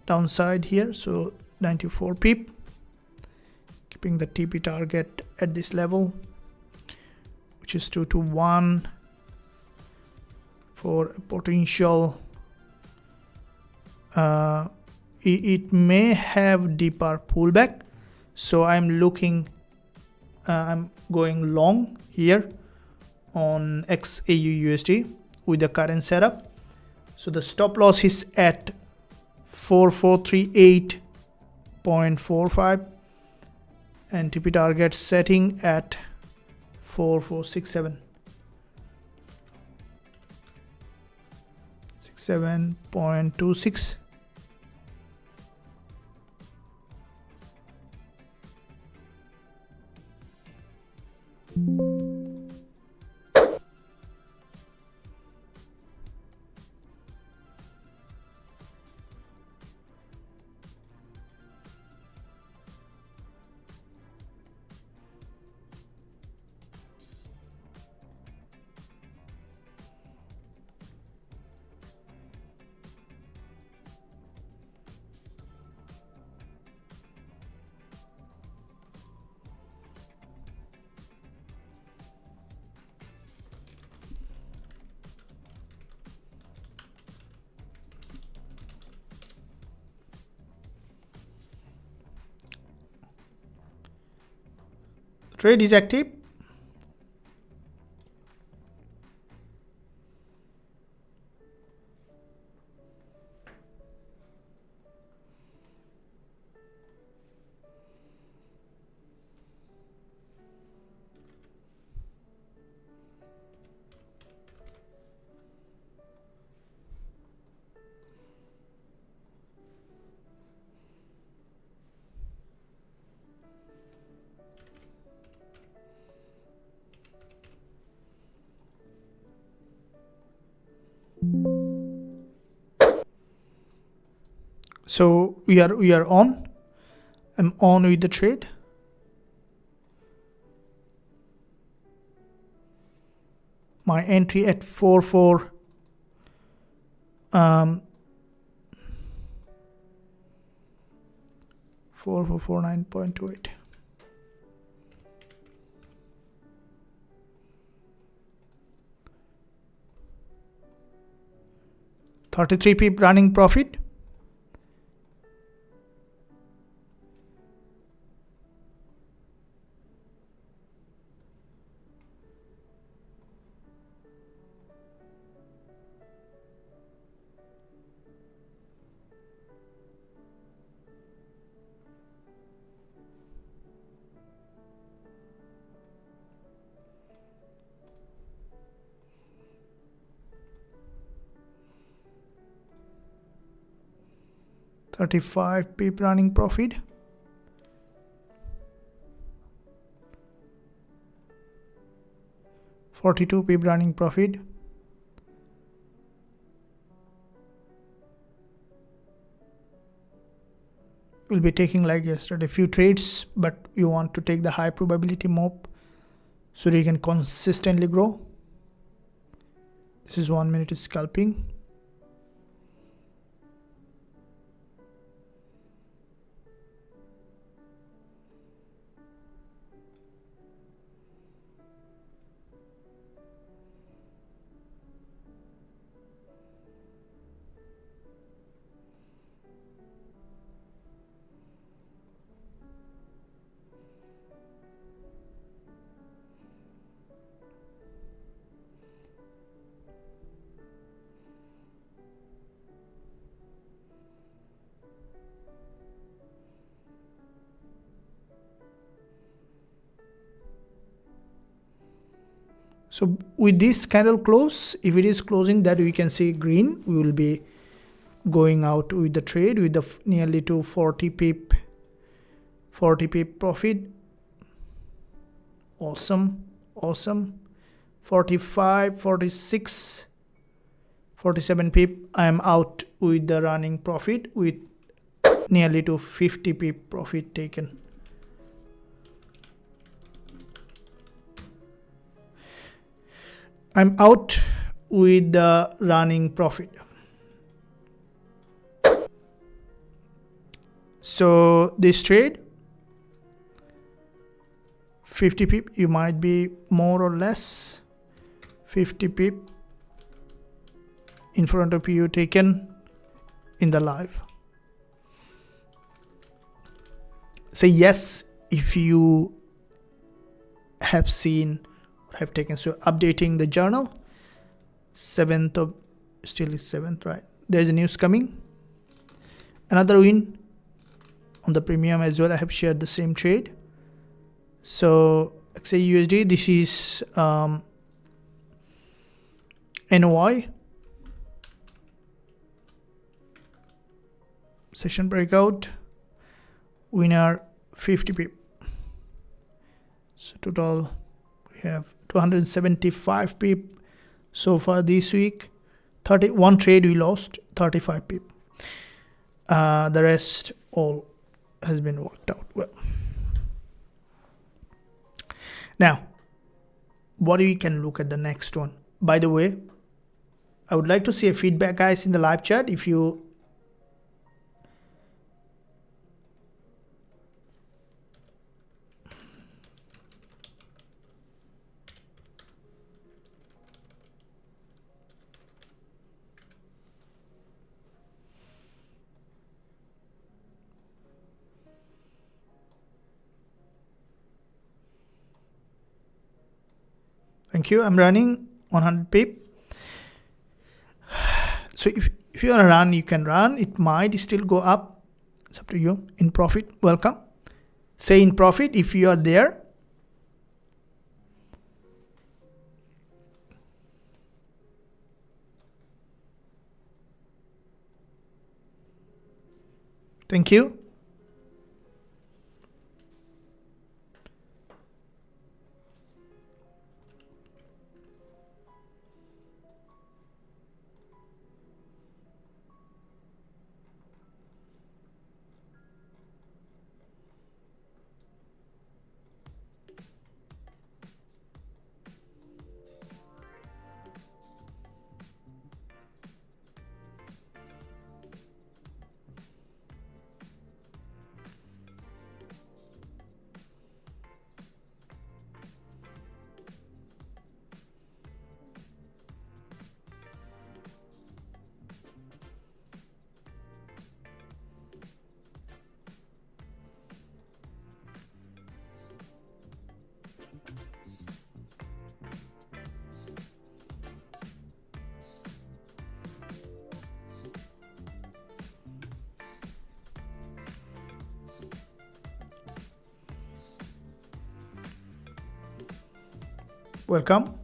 downside here, so 94 pip. Keeping the TP target at this level, which is 2 to 1 for a potential. It may have deeper pullback, so I'm looking, I'm going long here on XAUUSD with the current setup. So the stop loss is at 4438.45 and TP target setting at 4467. 67.26. Trade is active. So we are on. I'm on with the trade. My entry at 4449.28. 33 pip running profit. $35 pip running profit. $42 pip running profit. We'll be taking, like yesterday, a few trades, but you want to take the high probability move so that you can consistently grow. This is 1 minute scalping. So with this candle close, if it is closing that we can see green, we will be going out with the trade with the nearly to 40 pip profit. Awesome. 45, 46, 47 pip. I am out with the running profit with nearly to 50 pip profit taken. I'm out with the running profit. So this trade, 50 pip, you might be more or less 50 pip in front of you taken in the live. Say yes if you have seen or have taken. So updating the journal, 7th of, still is 7th, right? There's a news coming. Another win on the premium as well. I have shared the same trade. So XAUUSD, this is NOI. Session breakout. Winner 50 pip. So total we have 275 pip so far this week. 31 trade we lost, 35 pip. The rest all has been worked out well. Now, what we can look at the next one. By the way, I would like to see a feedback, guys, in the live chat. If you Thank you. I'm running 100 pip. So if you want to run, you can run. It might still go up. It's up to you. In profit, welcome. Say in profit if you are there. Thank you. Welcome.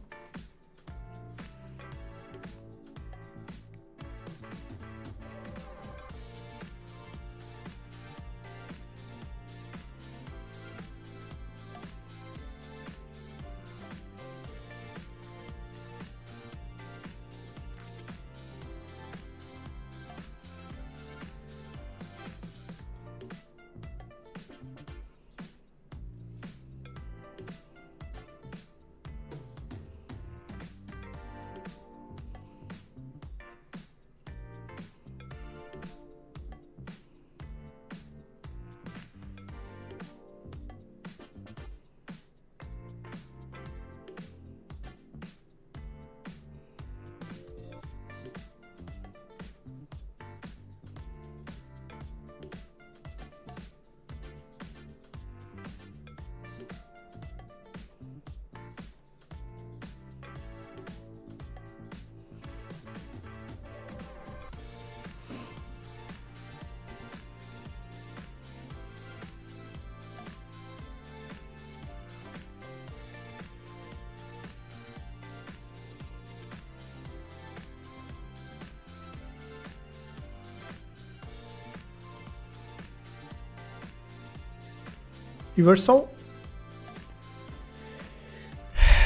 Reversal.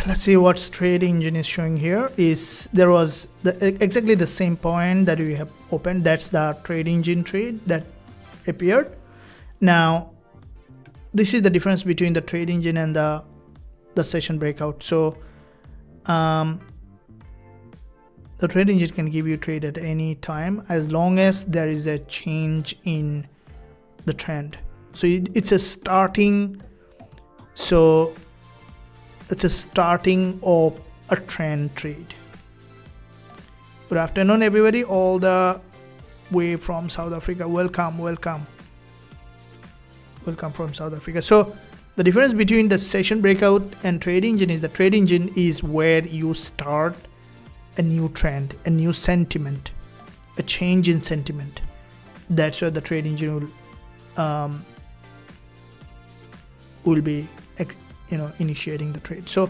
Let's see what's trade engine is showing here. Is there was exactly the same point that we have opened. That's the trade engine trade that appeared. Now this is the difference between the trade engine and the session breakout. So the trade engine can give you trade at any time as long as there is a change in the trend. So it's a starting. So it's a starting of a trend trade. Good afternoon, everybody, all the way from South Africa. Welcome from South Africa. So the difference between the session breakout and trade engine is the trade engine is where you start a new trend, a new sentiment, a change in sentiment. That's where the trade engine will be initiating the trade. So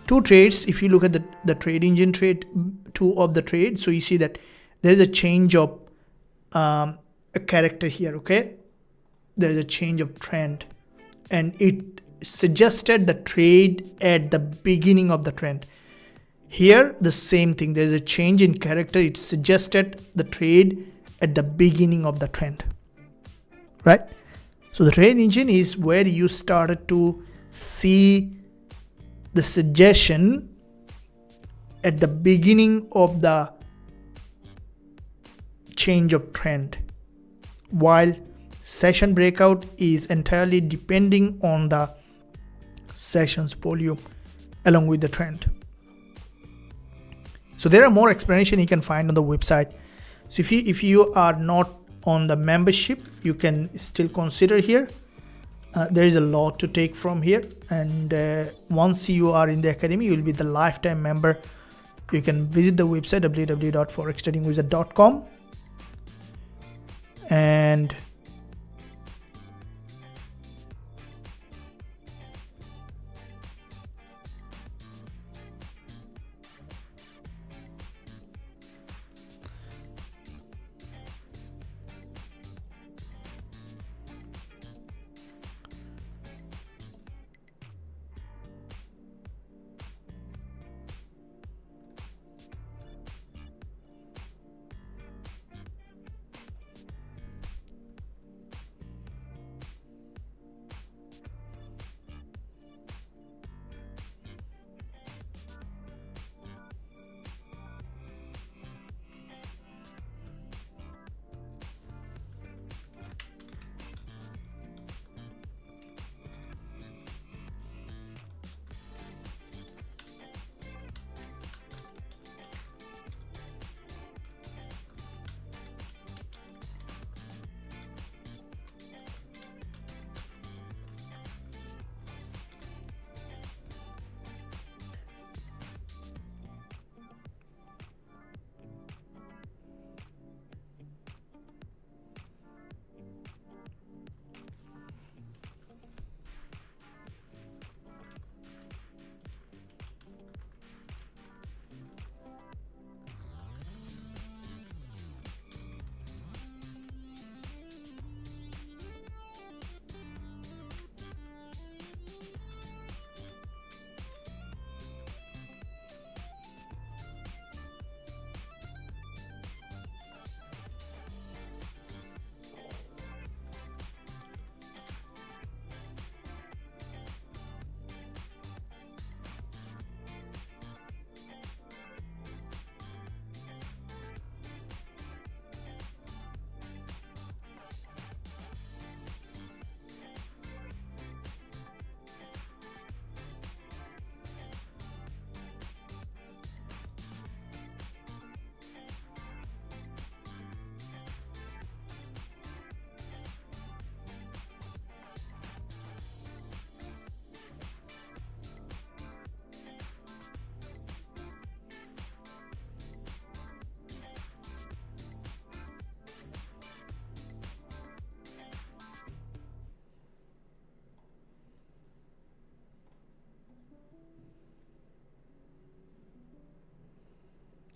two trades, if you look at the trade engine trade, two of the trades, so you see that there is a change of a character here. Okay, there is a change of trend, and it suggested the trade at the beginning of the trend. Here the same thing, there is a change in character. It suggested the trade at the beginning of the trend, right? So the trade engine is where you started to see the suggestion at the beginning of the change of trend, while session breakout is entirely depending on the sessions volume along with the trend. So there are more explanation you can find on the website. So if you are not on the membership, you can still consider here. There is a lot to take from here, and once you are in the academy, you will be the lifetime member. You can visit the website www.forextradingwizard.com, and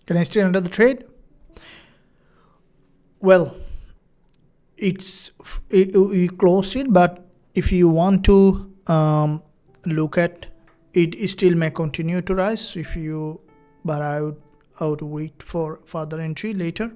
can I stay under the trade? Well, we closed it, but if you want to look at it, still may continue to rise. But I would wait for further entry later.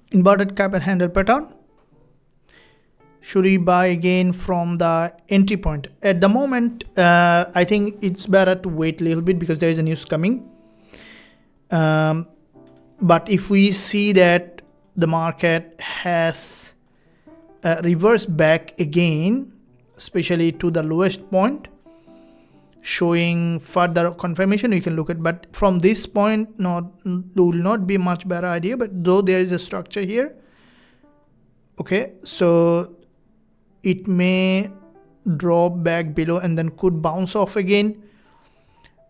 Inverted cap and handle pattern. Should we buy again from the entry point? At the moment, I think it's better to wait a little bit because there is a news coming. But if we see that the market has reversed back again, especially to the lowest point, showing further confirmation, you can look at. But from this point, will not be much better idea. But though there is a structure here, okay, so it may drop back below and then could bounce off again.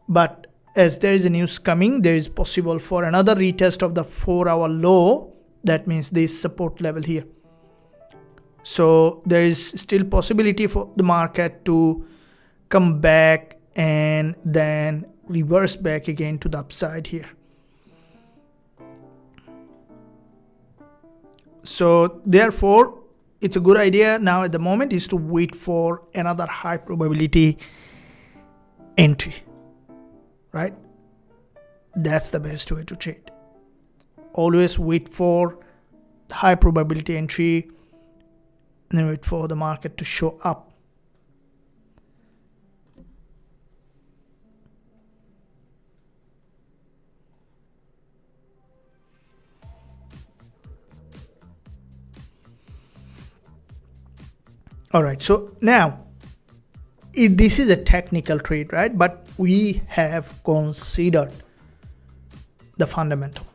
But as there is a news coming, there is possible for another retest of the 4-hour low. That means this support level here. So there is still possibility for the market to come back and then reverse back again to the upside here. So therefore, it's a good idea now at the moment is to wait for another high probability entry, right? That's the best way to trade. Always wait for high probability entry and then wait for the market to show up. All right, so now this is a technical trade, right? But we have considered the fundamental.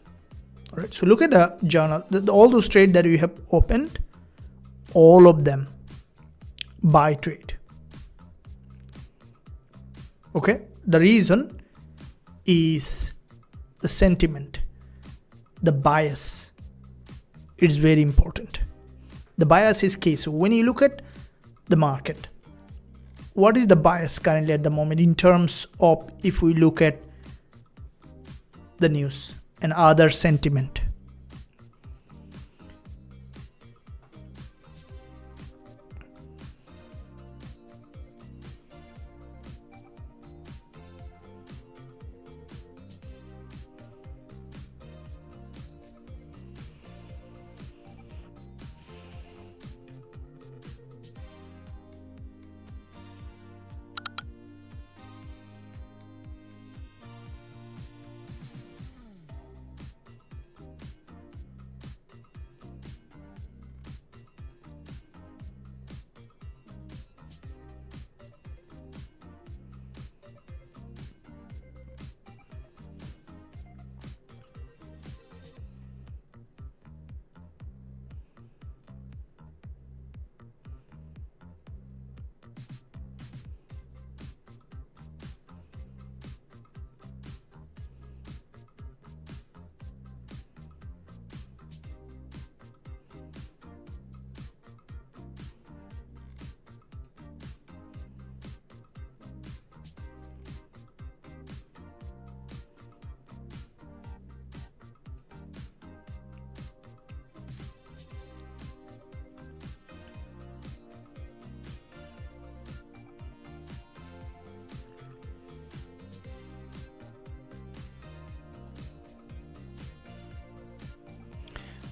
All right, so look at the journal. All those trades that we have opened, all of them buy trade. Okay, the reason is the sentiment, the bias. It's very important. The bias is key. So when you look at the market, what is the bias currently at the moment in terms of if we look at the news and other sentiment?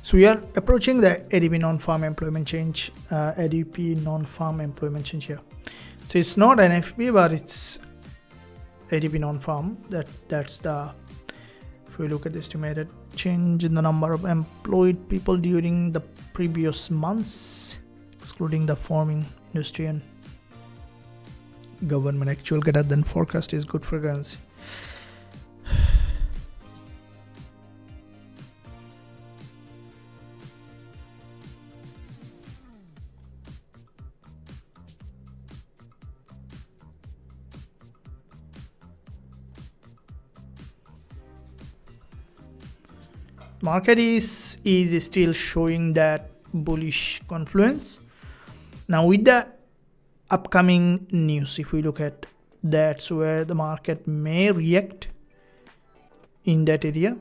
So we are approaching the ADP non-farm employment change, ADP non-farm employment change here. So it's not an FP, but it's ADP non-farm. That's the, if we look at the estimated change in the number of employed people during the previous months, excluding the farming industry and government actual greater than forecast is good for currency. Market is still showing that bullish confluence. Now with the upcoming news, if we look at, that's where the market may react in that area.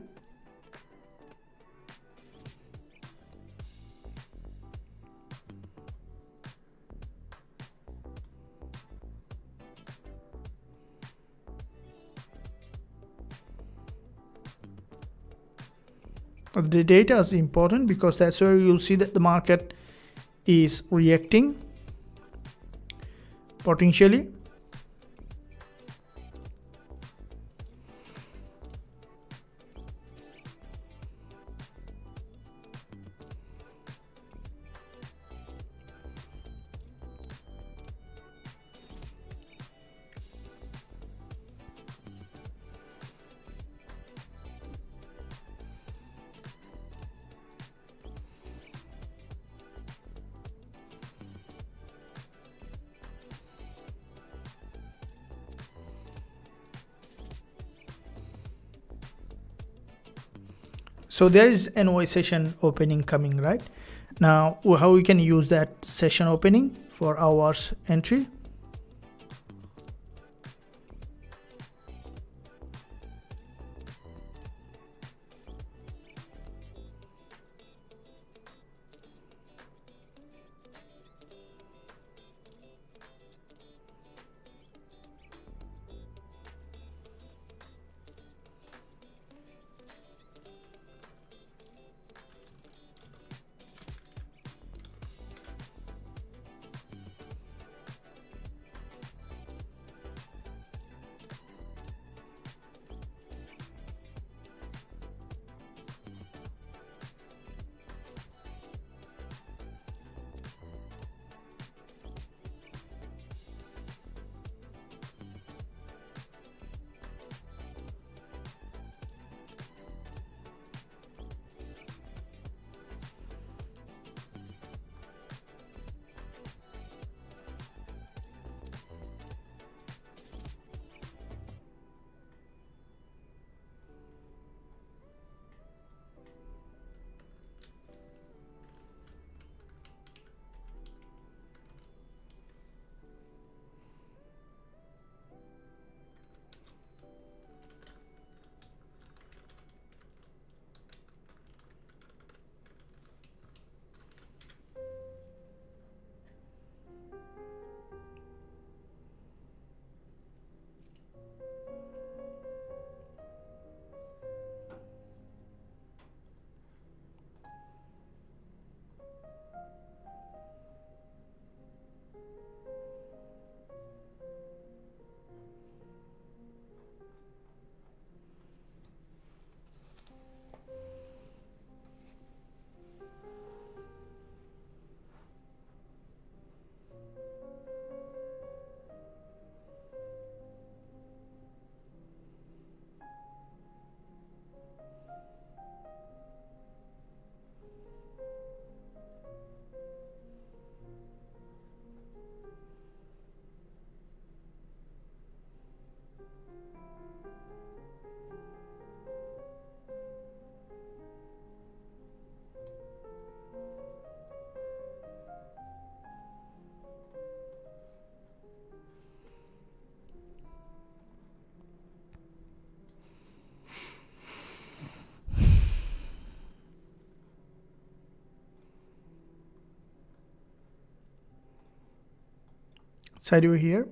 The data is important because that's where you'll see that the market is reacting potentially. So there is an OI session opening coming right now. How we can use that session opening for hours entry? sideway here.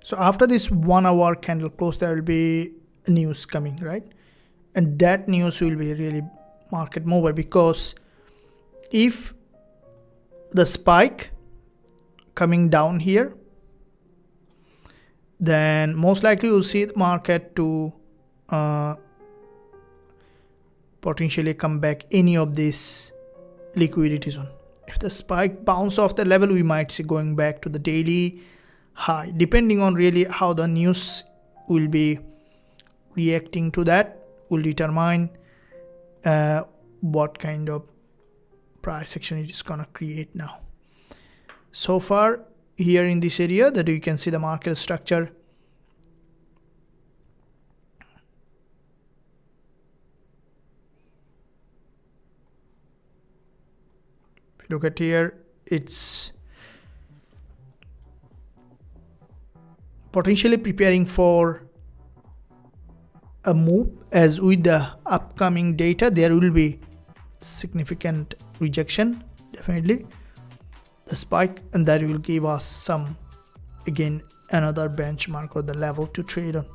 So after this 1 hour candle close, there will be news coming, right? And that news will be really market mover, because if the spike coming down here, then most likely you'll see the market to potentially come back any of this liquidity zone. If the spike bounce off the level, we might see going back to the daily high, depending on really how the news will be reacting to that, will determine what kind of price action it is gonna create now. So far here in this area that you can see the market structure. If you look at here, it's potentially preparing for a move, as with the upcoming data there will be significant rejection, definitely the spike, and that will give us some, again, another benchmark or the level to trade on.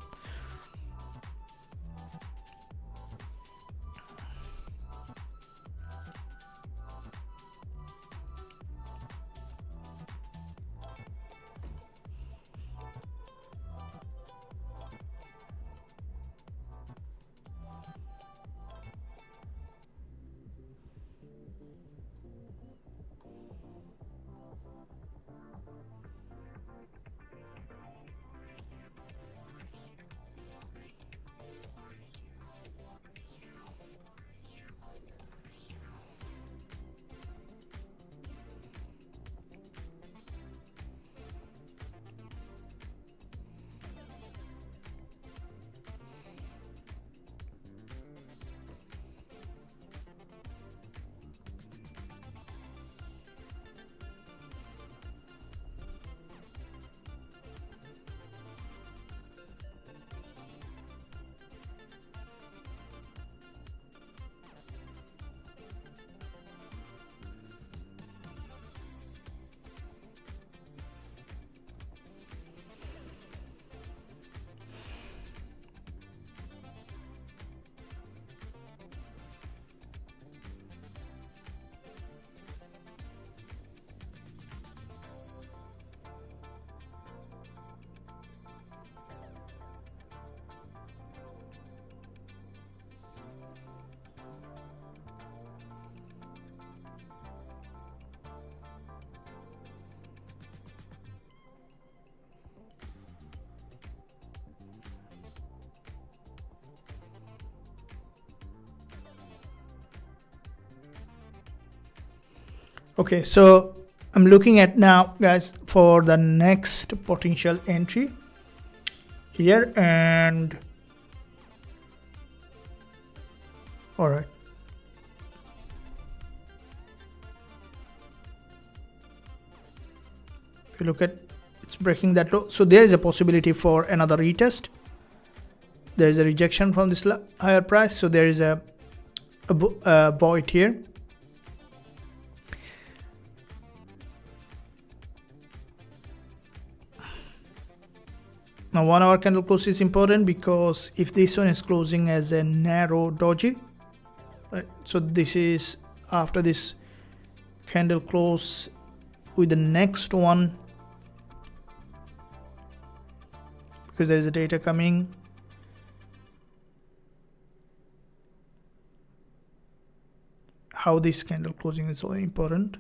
Okay, so I'm looking at now, guys, for the next potential entry here, and all right, if you look at, it's breaking that low, so there is a possibility for another retest. There is a rejection from this higher price, so there is a void here. Now 1 hour candle close is important, because if this one is closing as a narrow doji, right, so this is after this candle close with the next one, because there is a data coming. How this candle closing is so important.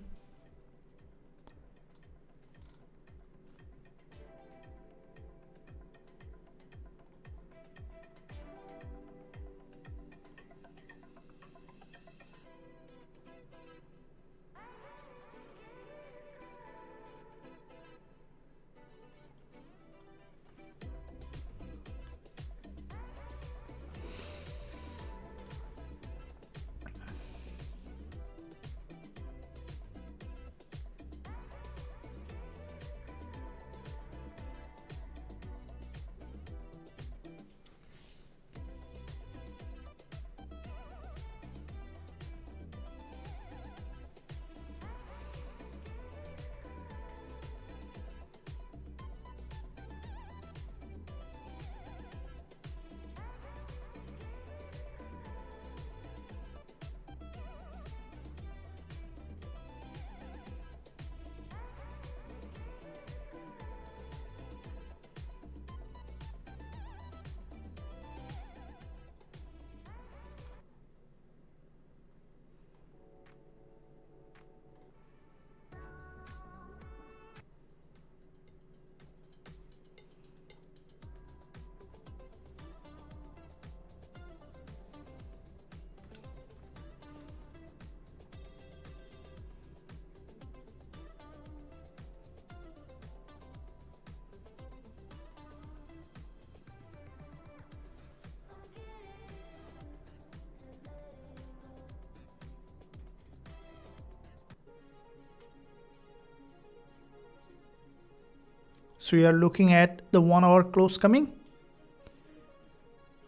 So we are looking at the 1 hour close coming,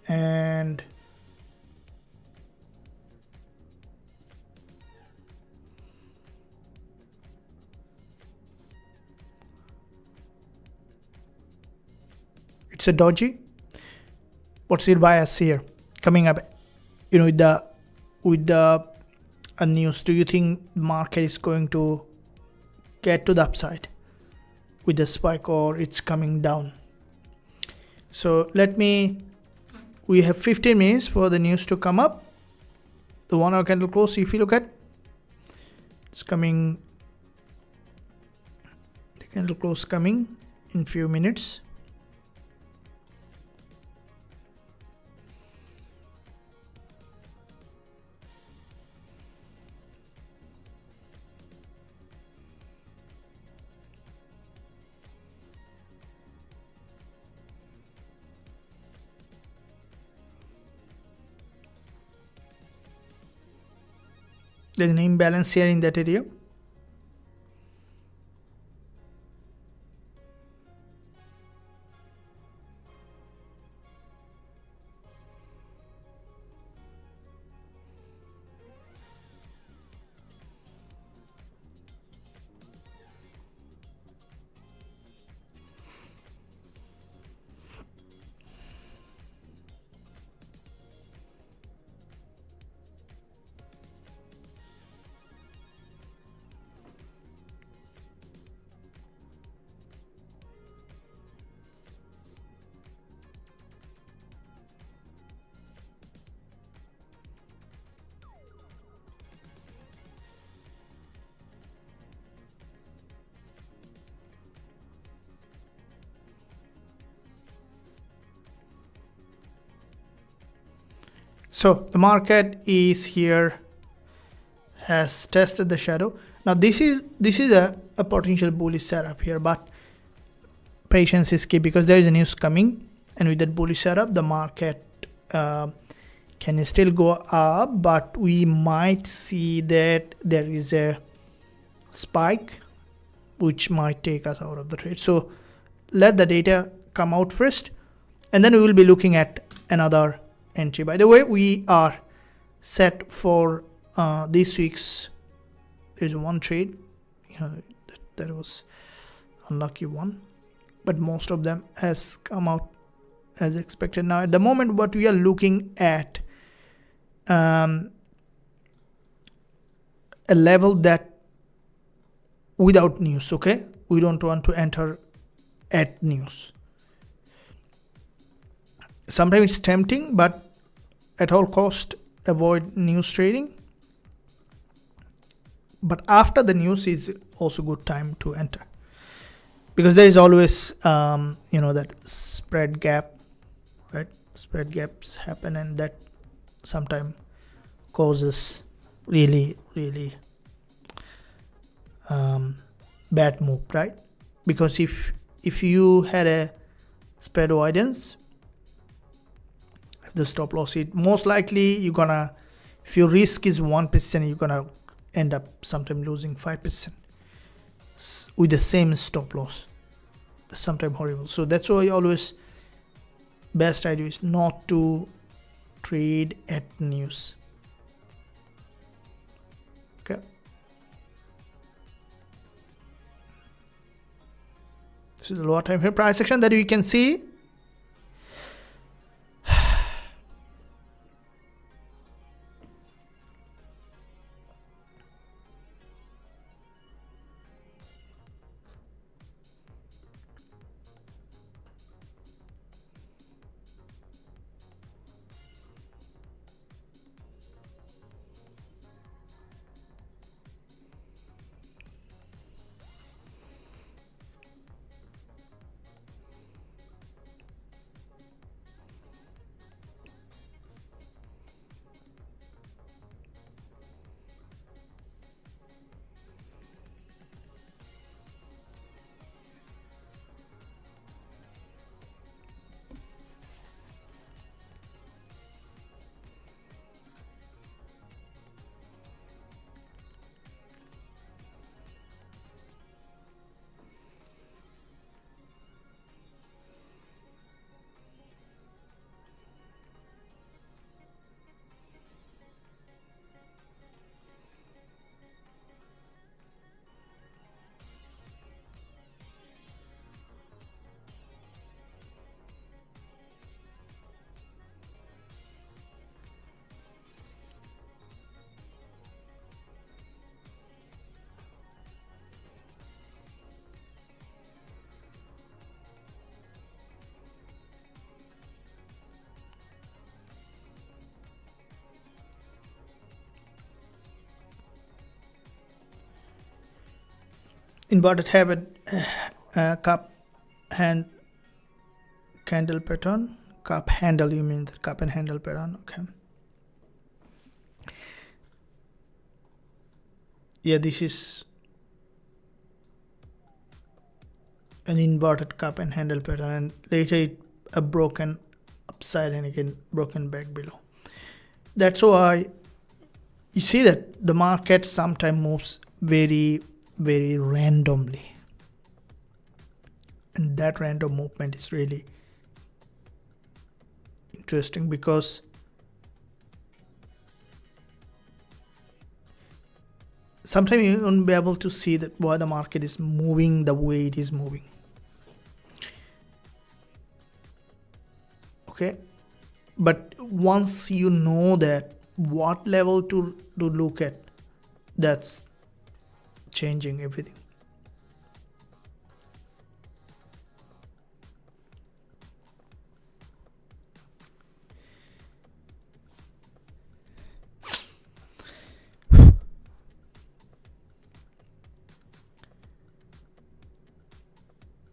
and it's a doji. What's your bias here coming up? With the news, do you think market is going to get to the upside with the spike, or it's coming down? So we have 15 minutes for the news to come up. The 1 hour candle close, if you look at, it's coming, the candle close coming in few minutes. There's an imbalance here in that area. So the market is here, has tested the shadow. Now this is a potential bullish setup here, but patience is key because there is a news coming, and with that bullish setup, the market can still go up, but we might see that there is a spike which might take us out of the trade. So let the data come out first, and then we will be looking at another entry. By the way, we are set for this week's. There's one trade, that was unlucky one, but most of them has come out as expected. Now at the moment, what we are looking at a level that without news. Okay, we don't want to enter at news. Sometimes it's tempting, but at all cost avoid news trading. But after the news is also good time to enter, because there is always that spread gap, right? Spread gaps happen, and that sometimes causes really bad move, right? Because if you had a spread avoidance, the stop loss hit, most likely you're gonna, if your risk is 1%, you're gonna end up sometime losing 5% with the same stop loss. Sometimes horrible. So that's why always best idea is not to trade at news. Okay, this is the lower time frame price action that we can see. inverted habit cup hand candle pattern. Cup handle, you mean the cup and handle pattern. Okay, yeah, this is an inverted cup and handle pattern, and later it a broken upside and again broken back below. That's why you see that the market sometimes moves very randomly, and that random movement is really interesting because sometimes you won't be able to see that why the market is moving the way it is moving. Okay, but once you know that what level to look at, that's changing everything.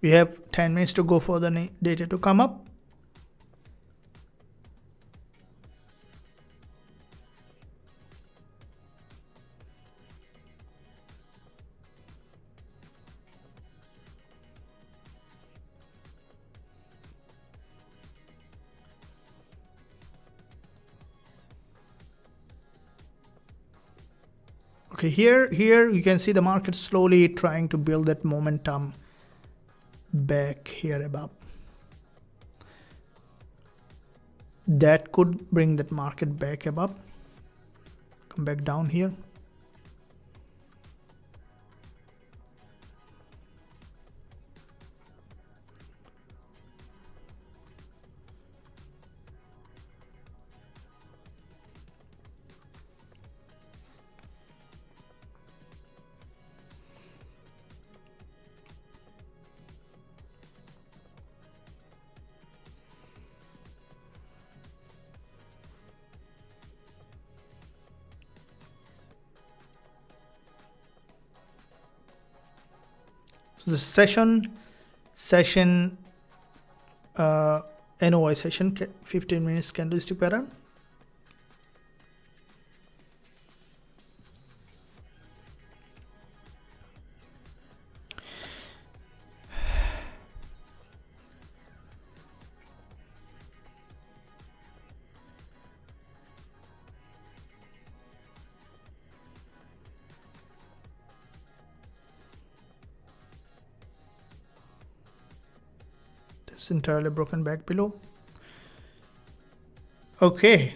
We have 10 minutes to go for the data to come up. Okay, here you can see the market slowly trying to build that momentum back here above. That could bring that market back above, come back down here. So the session NOI session 15 minutes candlestick pattern. It's entirely broken back below. Okay,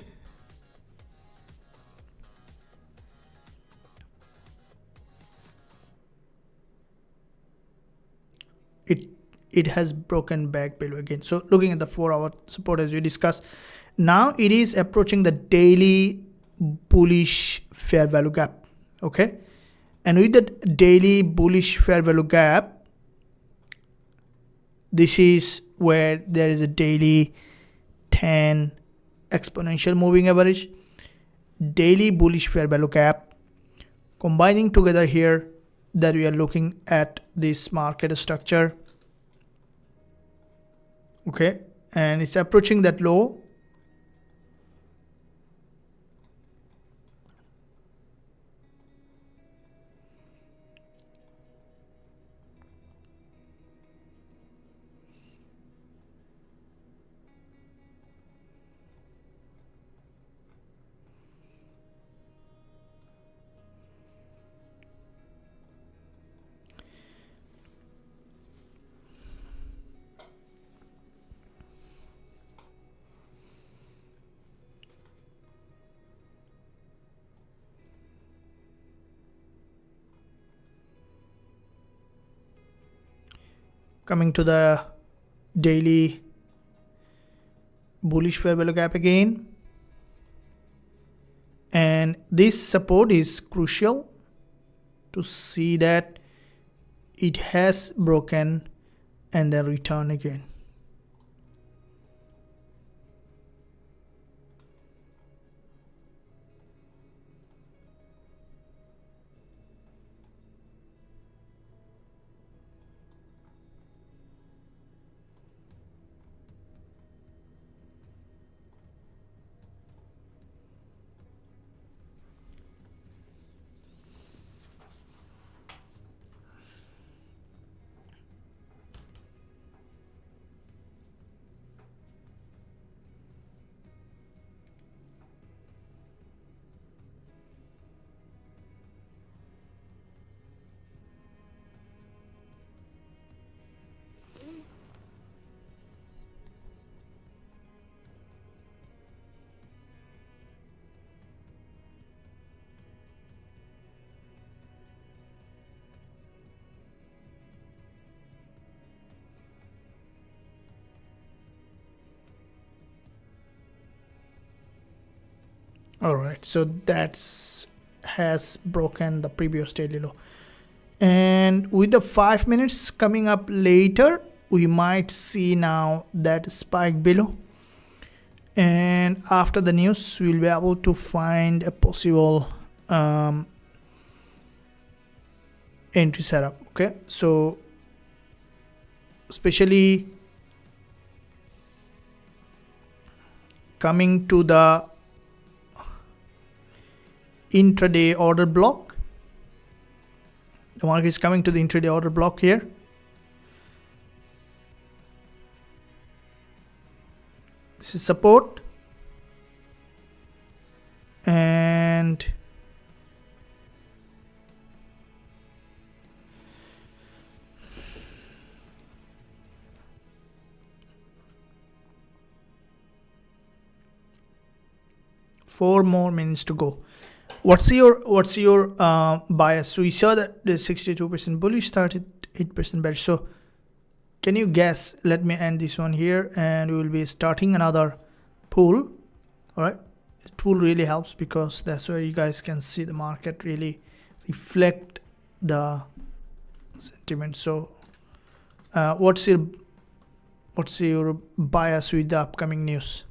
it has broken back below again. So looking at the 4-hour support as we discussed, now it is approaching the daily bullish fair value gap. Okay, and with the daily bullish fair value gap, this is where there is a daily 10 exponential moving average, daily bullish fair value gap combining together here, that we are looking at this market structure. Okay, and it's approaching that low. Coming to the daily bullish fair value gap again, and this support is crucial to see that it has broken and then return again. All right, so that's has broken the previous daily low, and with the 5 minutes coming up later, we might see now that spike below, and after the news we'll be able to find a possible entry setup. Okay, so especially coming to the intraday order block, the market is coming to the intraday order block here. This is support, and four more minutes to go. What's your bias? So we saw that the 62% bullish, 38% bearish. So can you guess? Let me end this one here, and we will be starting another pool. All right, the tool really helps because that's where you guys can see the market really reflect the sentiment. So what's your bias with the upcoming news?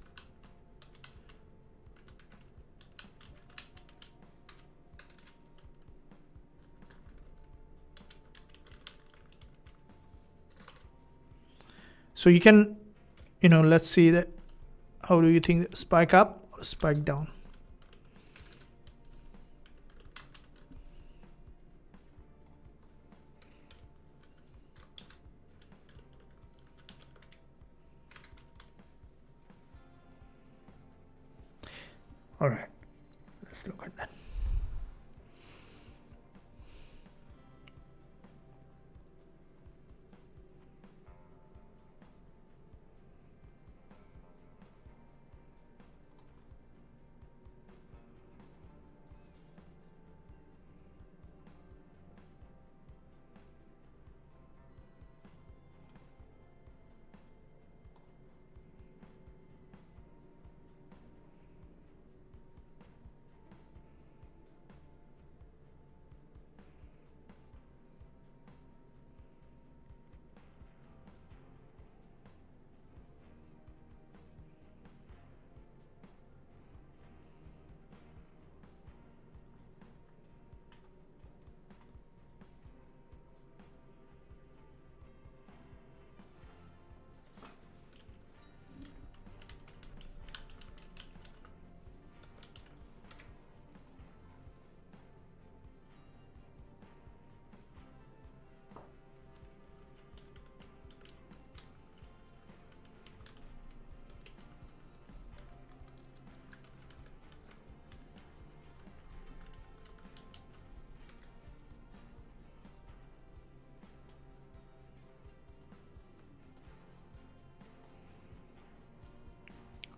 So you can, let's see that. How do you think, spike up or spike down? All right, let's look at that.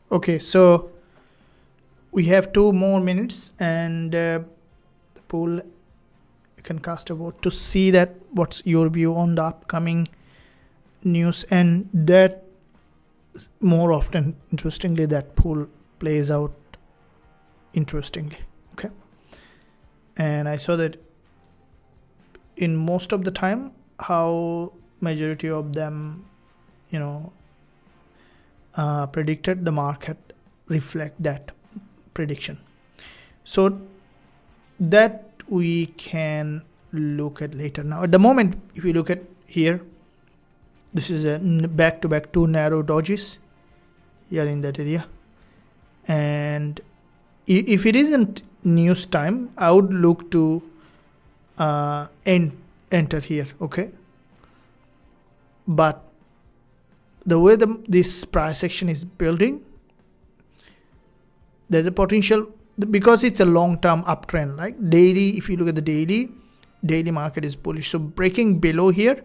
Okay, so we have 2 more minutes, and the pool, you can cast a vote to see that what's your view on the upcoming news, and that more often, interestingly, that pool plays out interestingly. Okay, and I saw that in most of the time how majority of them predicted the market reflect that prediction. So that we can look at later. Now at the moment, if you look at here, this is a back-to-back 2 narrow dodges here in that area, and if it isn't news time, I would look to enter here. Okay, but the way this price action is building, there's a potential, because it's a long-term uptrend. Like daily, if you look at the daily market is bullish. So breaking below here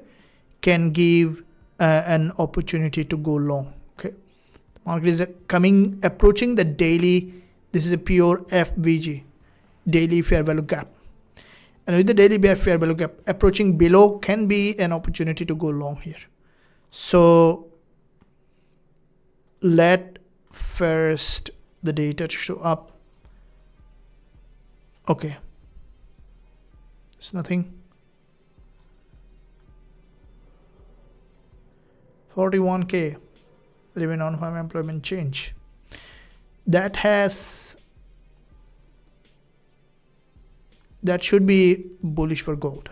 can give an opportunity to go long. Okay, the market is approaching the daily. This is a pure FVG, daily fair value gap, and with the daily fair value gap approaching below can be an opportunity to go long here. So let first the data show up, Okay, it's nothing. 41k living on home employment change. That should be bullish for gold,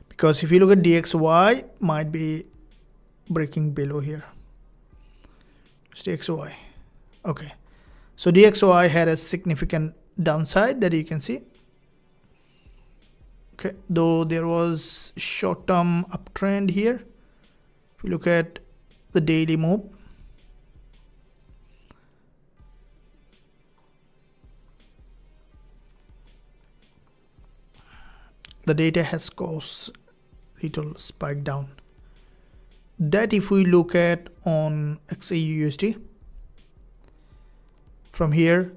because if you look at DXY, might be breaking below here. It's DXY. Okay, so DXY had a significant downside that you can see. Okay, though there was short-term uptrend here. If you look at the daily move, the data has caused little spike down. That if we look at on XAUUSD from here,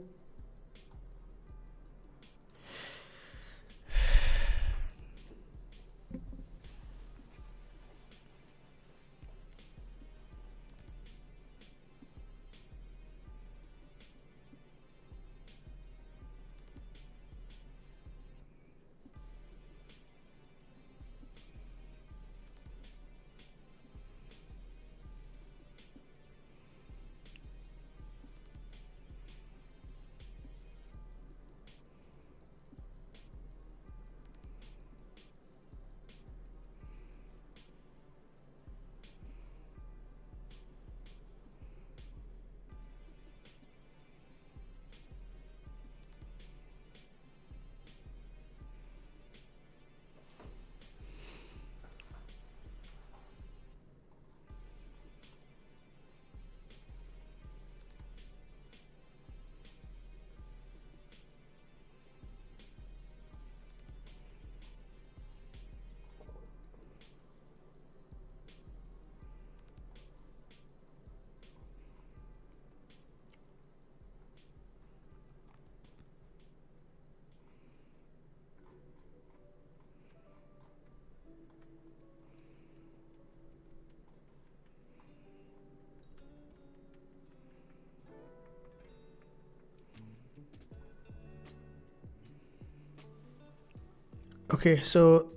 okay, so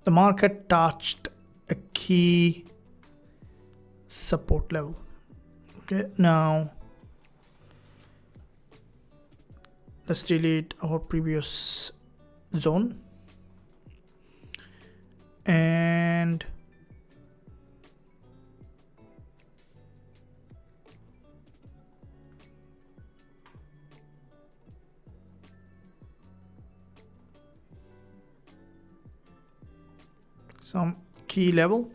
the market touched a key support level. Okay, now let's delete our previous zone and some key level.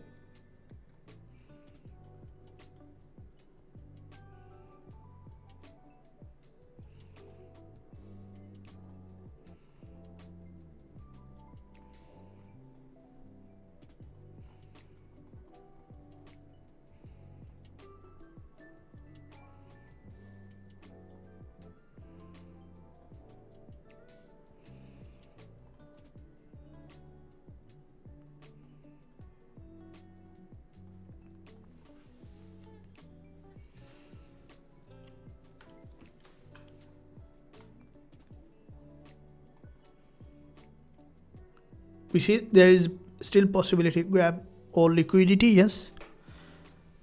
We see there is still possibility to grab all liquidity. Yes,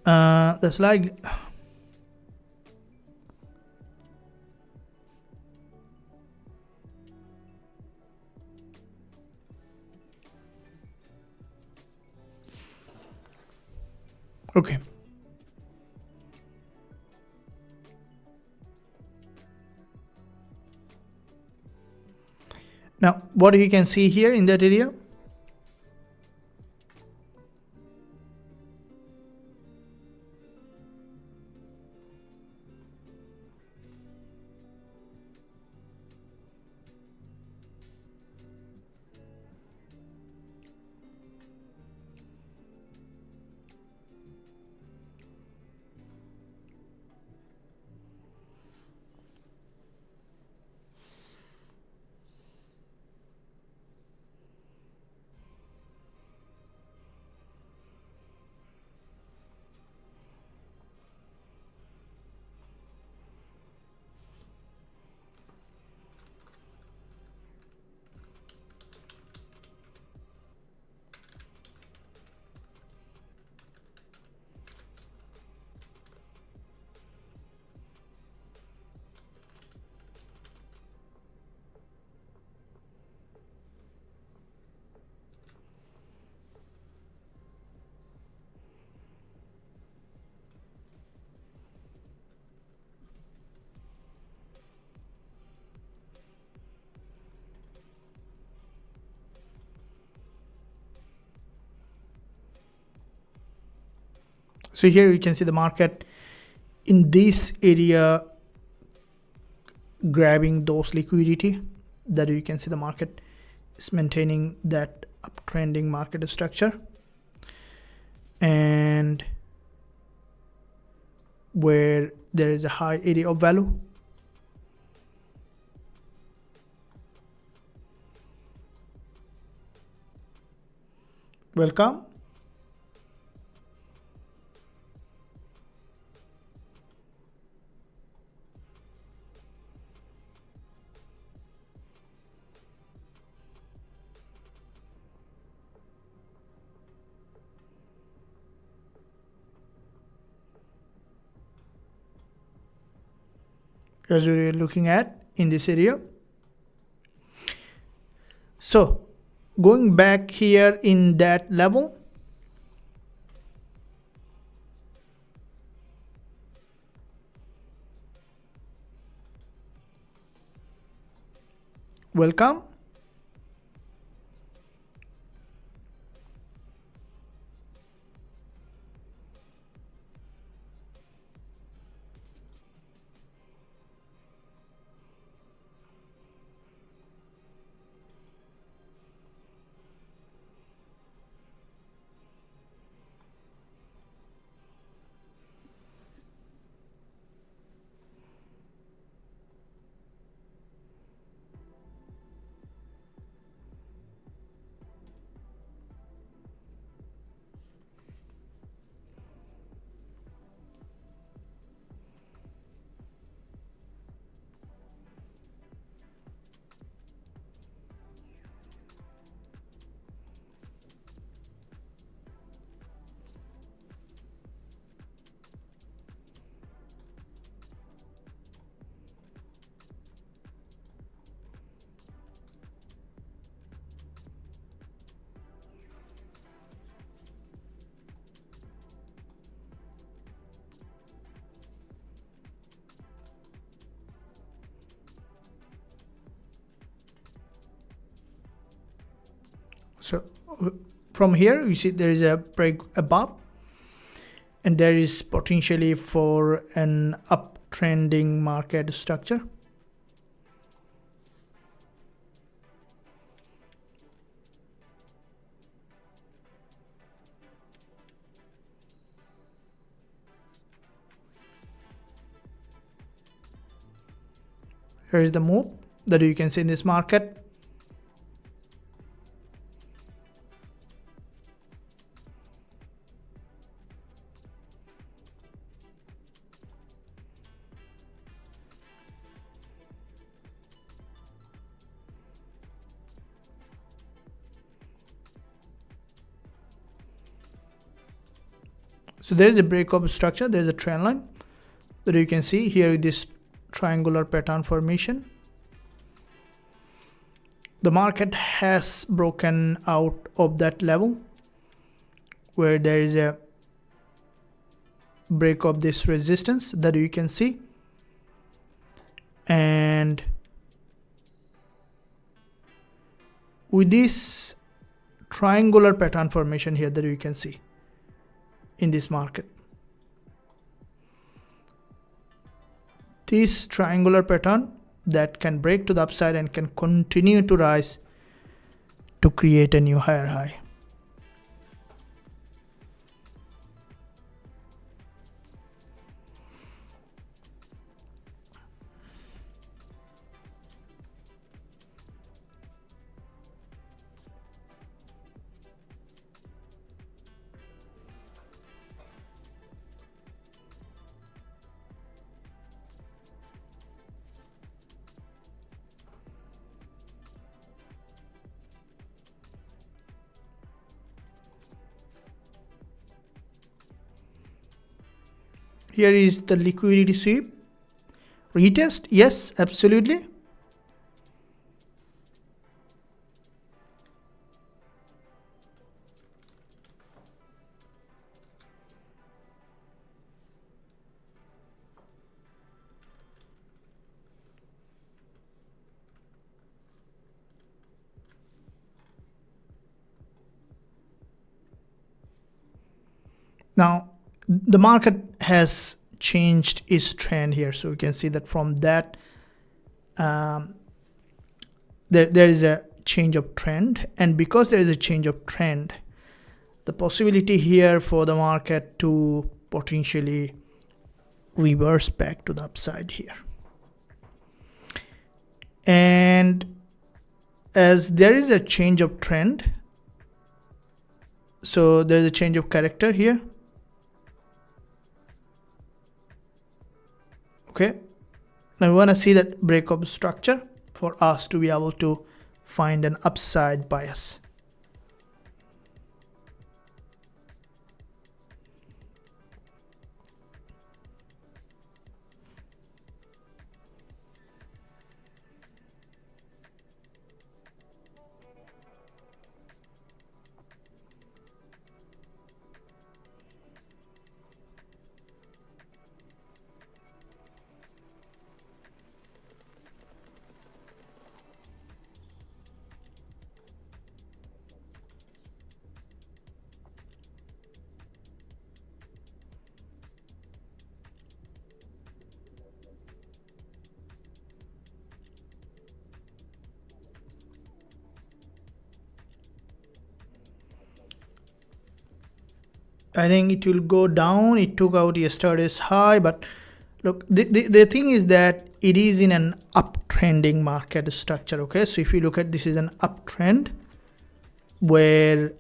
that's like okay. Now what you can see here in that area, So here you can see the market in this area grabbing those liquidity, that you can see the market is maintaining that uptrending market structure, and where there is a high area of value. Welcome. As we're looking at in this area. So going back here in that level, welcome. So from here you see there is a break above, and there is potentially for an uptrending market structure. Here is the move that you can see in this market. So there is a breakup structure, there is a trend line that you can see here with this triangular pattern formation. The market has broken out of that level where there is a break of this resistance that you can see, and with this triangular pattern formation here that you can see in this market, this triangular pattern that can break to the upside and can continue to rise to create a new higher high. Here is the liquidity sweep. Retest? Yes, absolutely. Now, the market has changed its trend here. So you can see that from that there is a change of trend, and because there is a change of trend, the possibility here for the market to potentially reverse back to the upside here. And as there is a change of trend, so there's a change of character here. Okay, now we want to see that break of structure for us to be able to find an upside bias. I think it will go down. It took out yesterday's high, but look, the thing is that it is in an uptrending market structure. Okay, so if you look at this is an uptrend where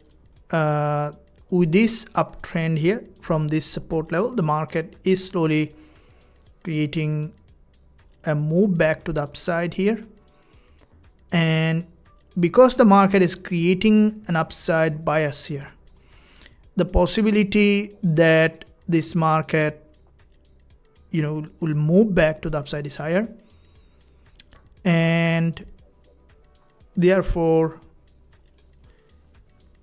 with this uptrend here from this support level, the market is slowly creating a move back to the upside here. And because the market is creating an upside bias here, the possibility that this market, you know, will move back to the upside is higher. And therefore,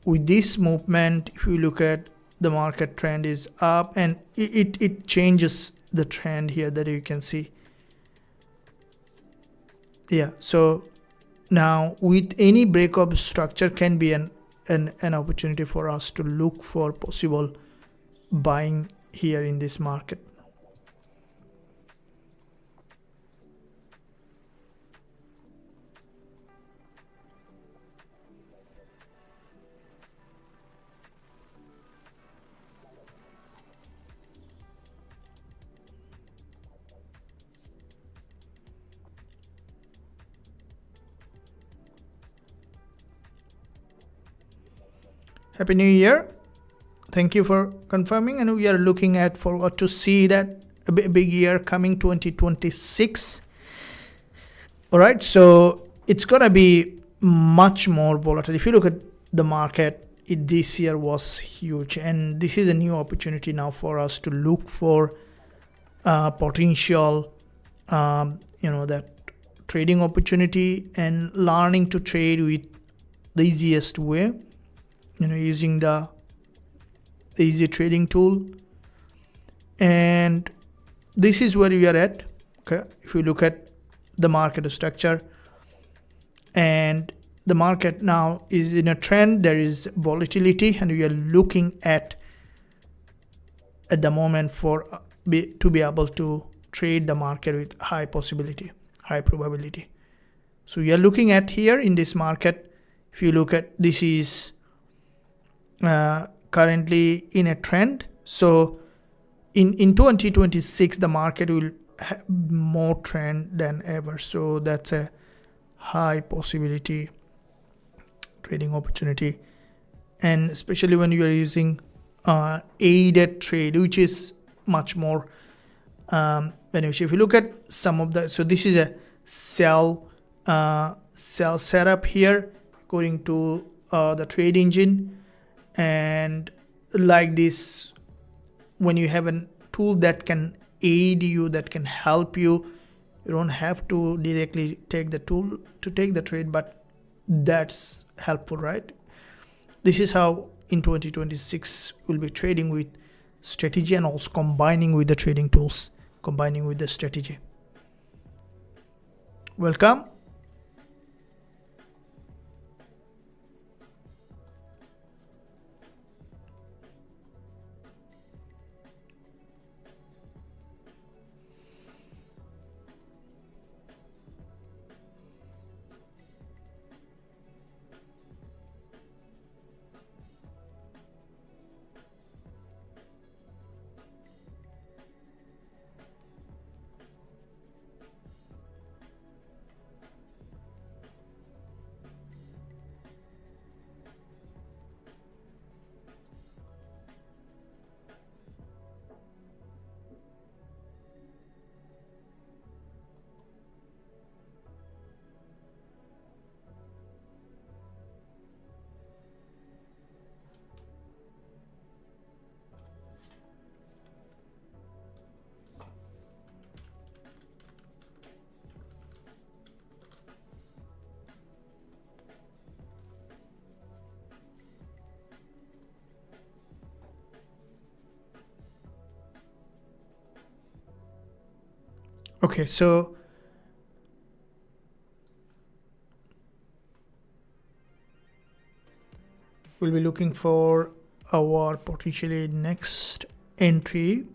with this movement, if you look at the market trend is up, and it changes the trend here that you can see. Yeah, so now with any breakup structure can be an opportunity for us to look for possible buying here in this market. Happy New Year. Thank you for confirming, and we are looking at forward to see that a big year coming 2026. All right, so it's gonna be much more volatile. If you look at the market, this year was huge, and this is a new opportunity now for us to look for potential that trading opportunity and learning to trade with the easiest way, using the easy trading tool. And this is where we are at. Okay, if you look at the market structure, and the market now is in a trend, there is volatility, and we are looking at the moment for to be able to trade the market with high possibility, high probability. So we are looking at here in this market, if you look at, this is currently in a trend. So in 2026 the market will have more trend than ever, so that's a high possibility trading opportunity. And especially when you are using aided trade, which is much more beneficial. If you look at some of the, so this is a sell setup here according to the trade engine. And like this, when you have a tool that can aid you, that can help you, you don't have to directly take the tool to take the trade, but that's helpful, right? This is how in 2026 we'll be trading with strategy, and also combining with the trading tools, combining with the strategy. Welcome. Okay, so we'll be looking for our potentially next entry.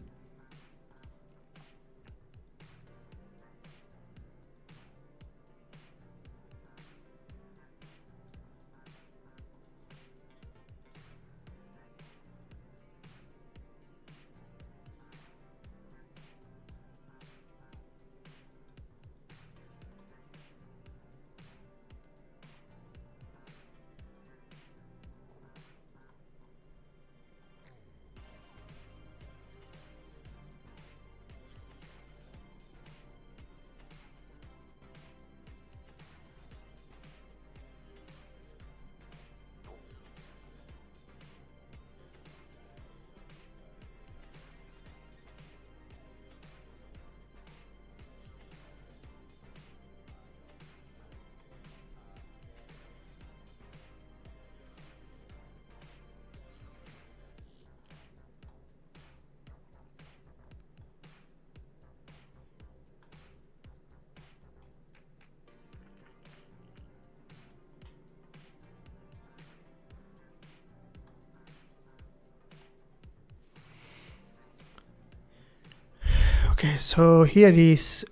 Okay, so here is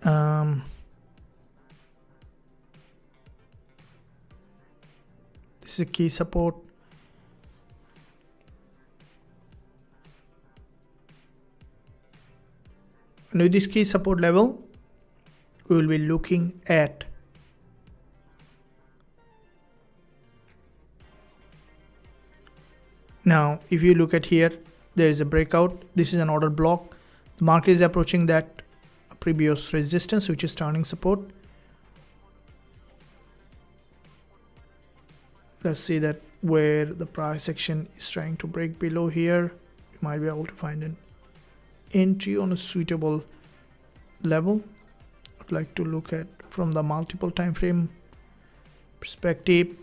this is a key support. And with this key support level, we will be looking at now. If you look at here, there is a breakout. This is an order block. The market is approaching that previous resistance, which is turning support. Let's see that where the price action is trying to break below here. You might be able to find an entry on a suitable level. I'd like to look at from the multiple time frame perspective.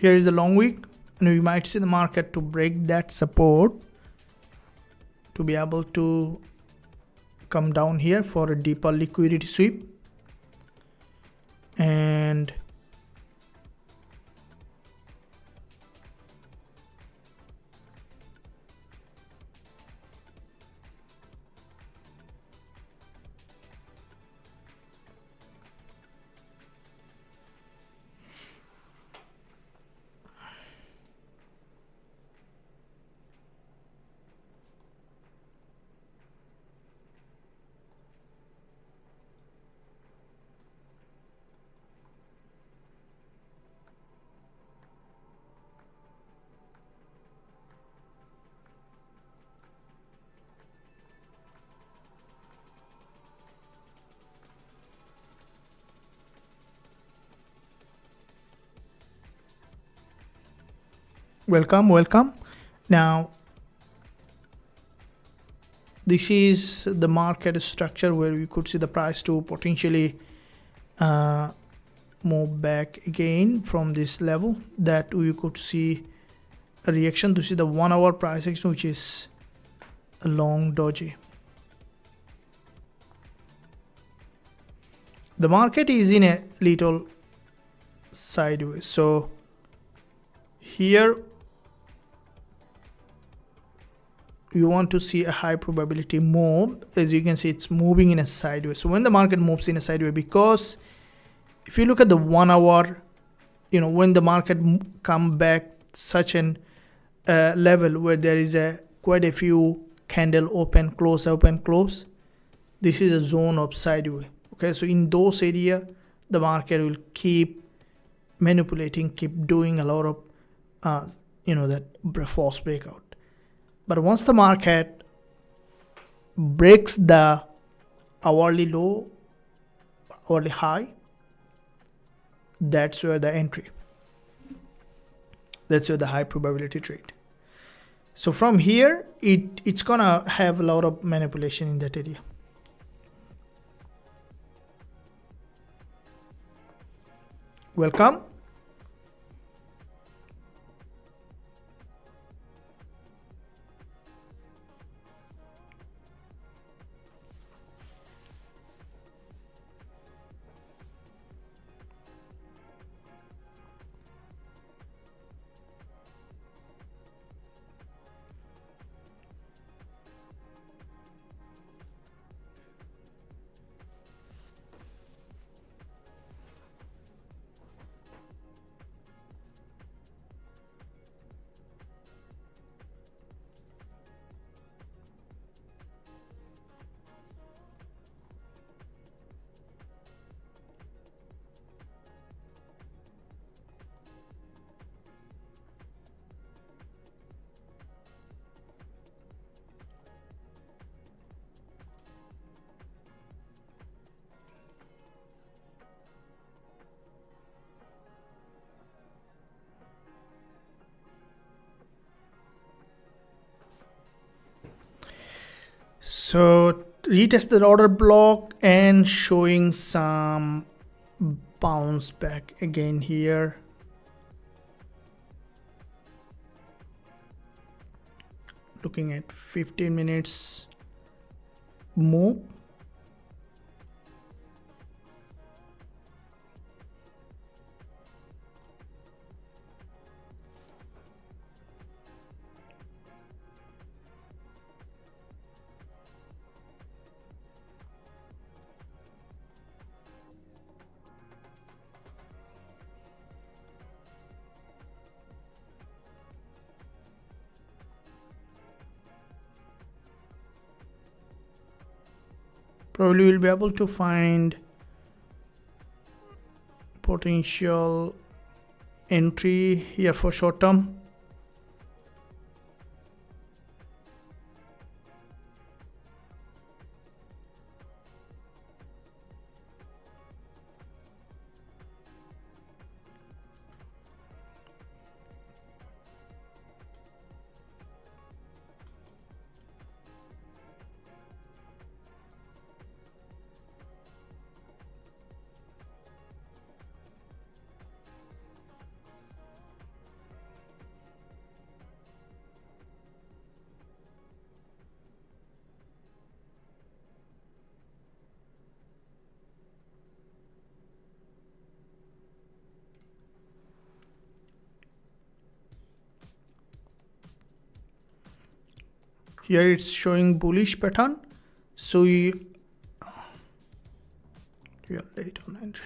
Here is the long wick, and we might see the market to break that support to be able to come down here for a deeper liquidity sweep. And welcome. Now this is the market structure where we could see the price to potentially move back again from this level, that we could see a reaction to see the 1 hour price action, which is a long doji. the market is in a little sideways. So here you want to see a high probability move. As you can see, it's moving in a sideways. So when the market moves in a sideways, because if you look at the 1 hour, when the market come back such an level where there is quite a few candle open close, this is a zone of sideways. Okay, so in those area the market will keep manipulating, keep doing a lot of that false breakout. But once the market breaks the hourly low, hourly high, that's where the entry, that's where the high probability trade. So from here it's gonna have a lot of manipulation in that area. Welcome. So retest the order block and showing some bounce back again here. Looking at 15 minutes move. Probably we'll be able to find potential entry here for short term. Here it's showing bullish pattern, so we are late on entry.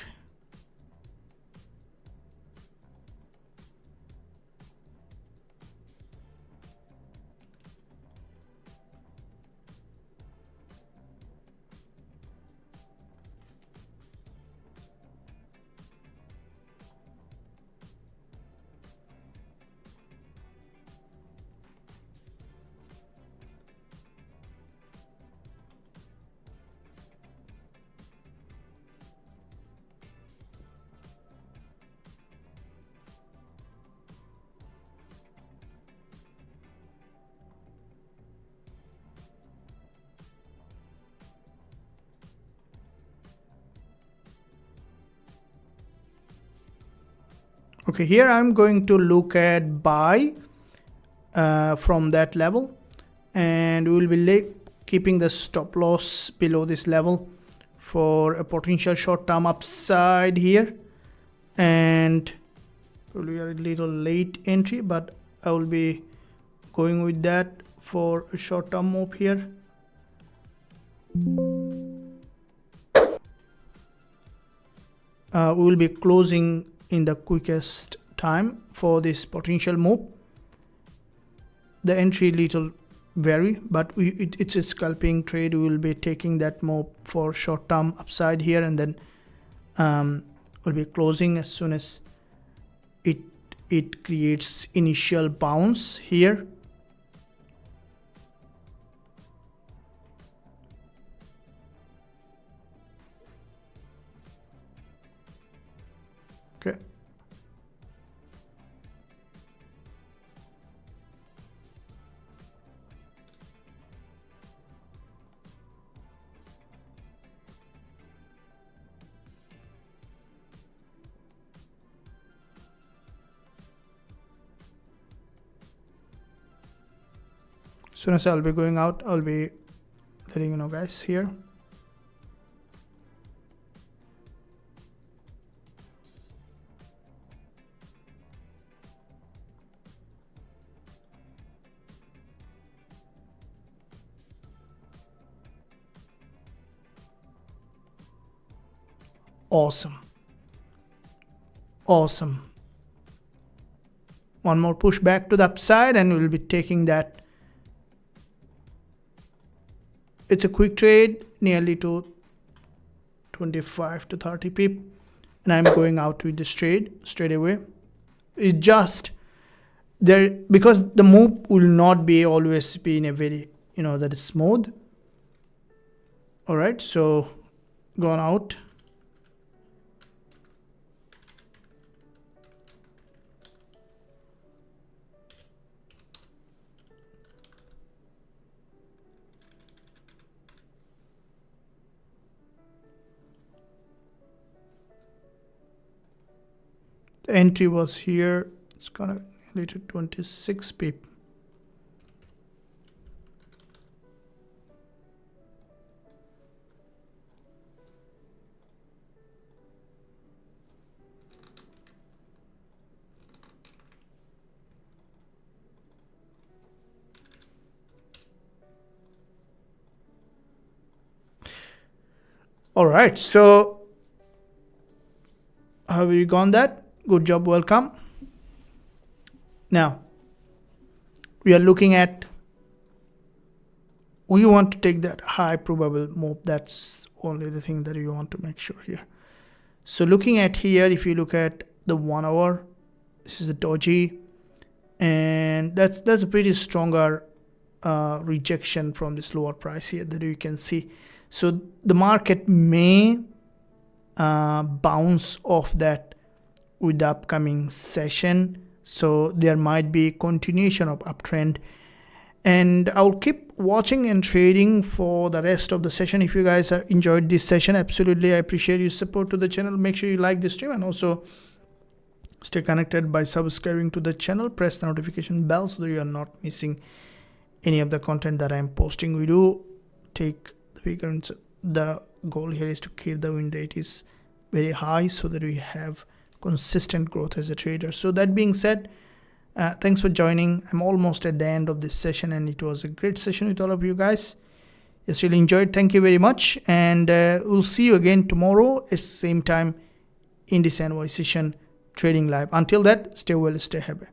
Okay, here I'm going to look at buy from that level, and we will be keeping the stop loss below this level for a potential short-term upside here, and probably a little late entry, but I will be going with that for a short-term move here. We will be closing in the quickest time for this potential move. The entry little vary, but it's a scalping trade. We will be taking that move for short-term upside here, and then we'll be closing as soon as it creates initial bounce here. Okay. As soon as I'll be going out, I'll be letting you know, guys, here. Awesome. Awesome. One more push back to the upside, and we'll be taking that. It's a quick trade, nearly to 25 to 30 pip, and I'm going out with this trade straight away. It's just there because the move will not be always be in a very, that is smooth. All right, so going out. The entry was here. It's gonna lead to 26 pip. All right, so have you gone that? Good job, welcome. Now we are looking at, we want to take that high probable move. That's only the thing that you want to make sure here. So looking at here, if you look at the 1 hour, this is a doji, and that's a pretty stronger rejection from this lower price here that you can see. So the market may bounce off that with the upcoming session, so there might be continuation of uptrend, and I'll keep watching and trading for the rest of the session. If you guys enjoyed this session, absolutely I appreciate your support to the channel. Make sure you like the stream, and also stay connected by subscribing to the channel. Press the notification bell so that you are not missing any of the content that I'm posting. We do take the figures. The goal here is to keep the win rate is very high so that we have consistent growth as a trader. So that being said, thanks for joining. I'm almost at the end of this session, and it was a great session with all of you guys. Yes, really enjoyed. Thank you very much, and we'll see you again tomorrow at the same time in this NY session trading live. Until that, stay well, stay happy.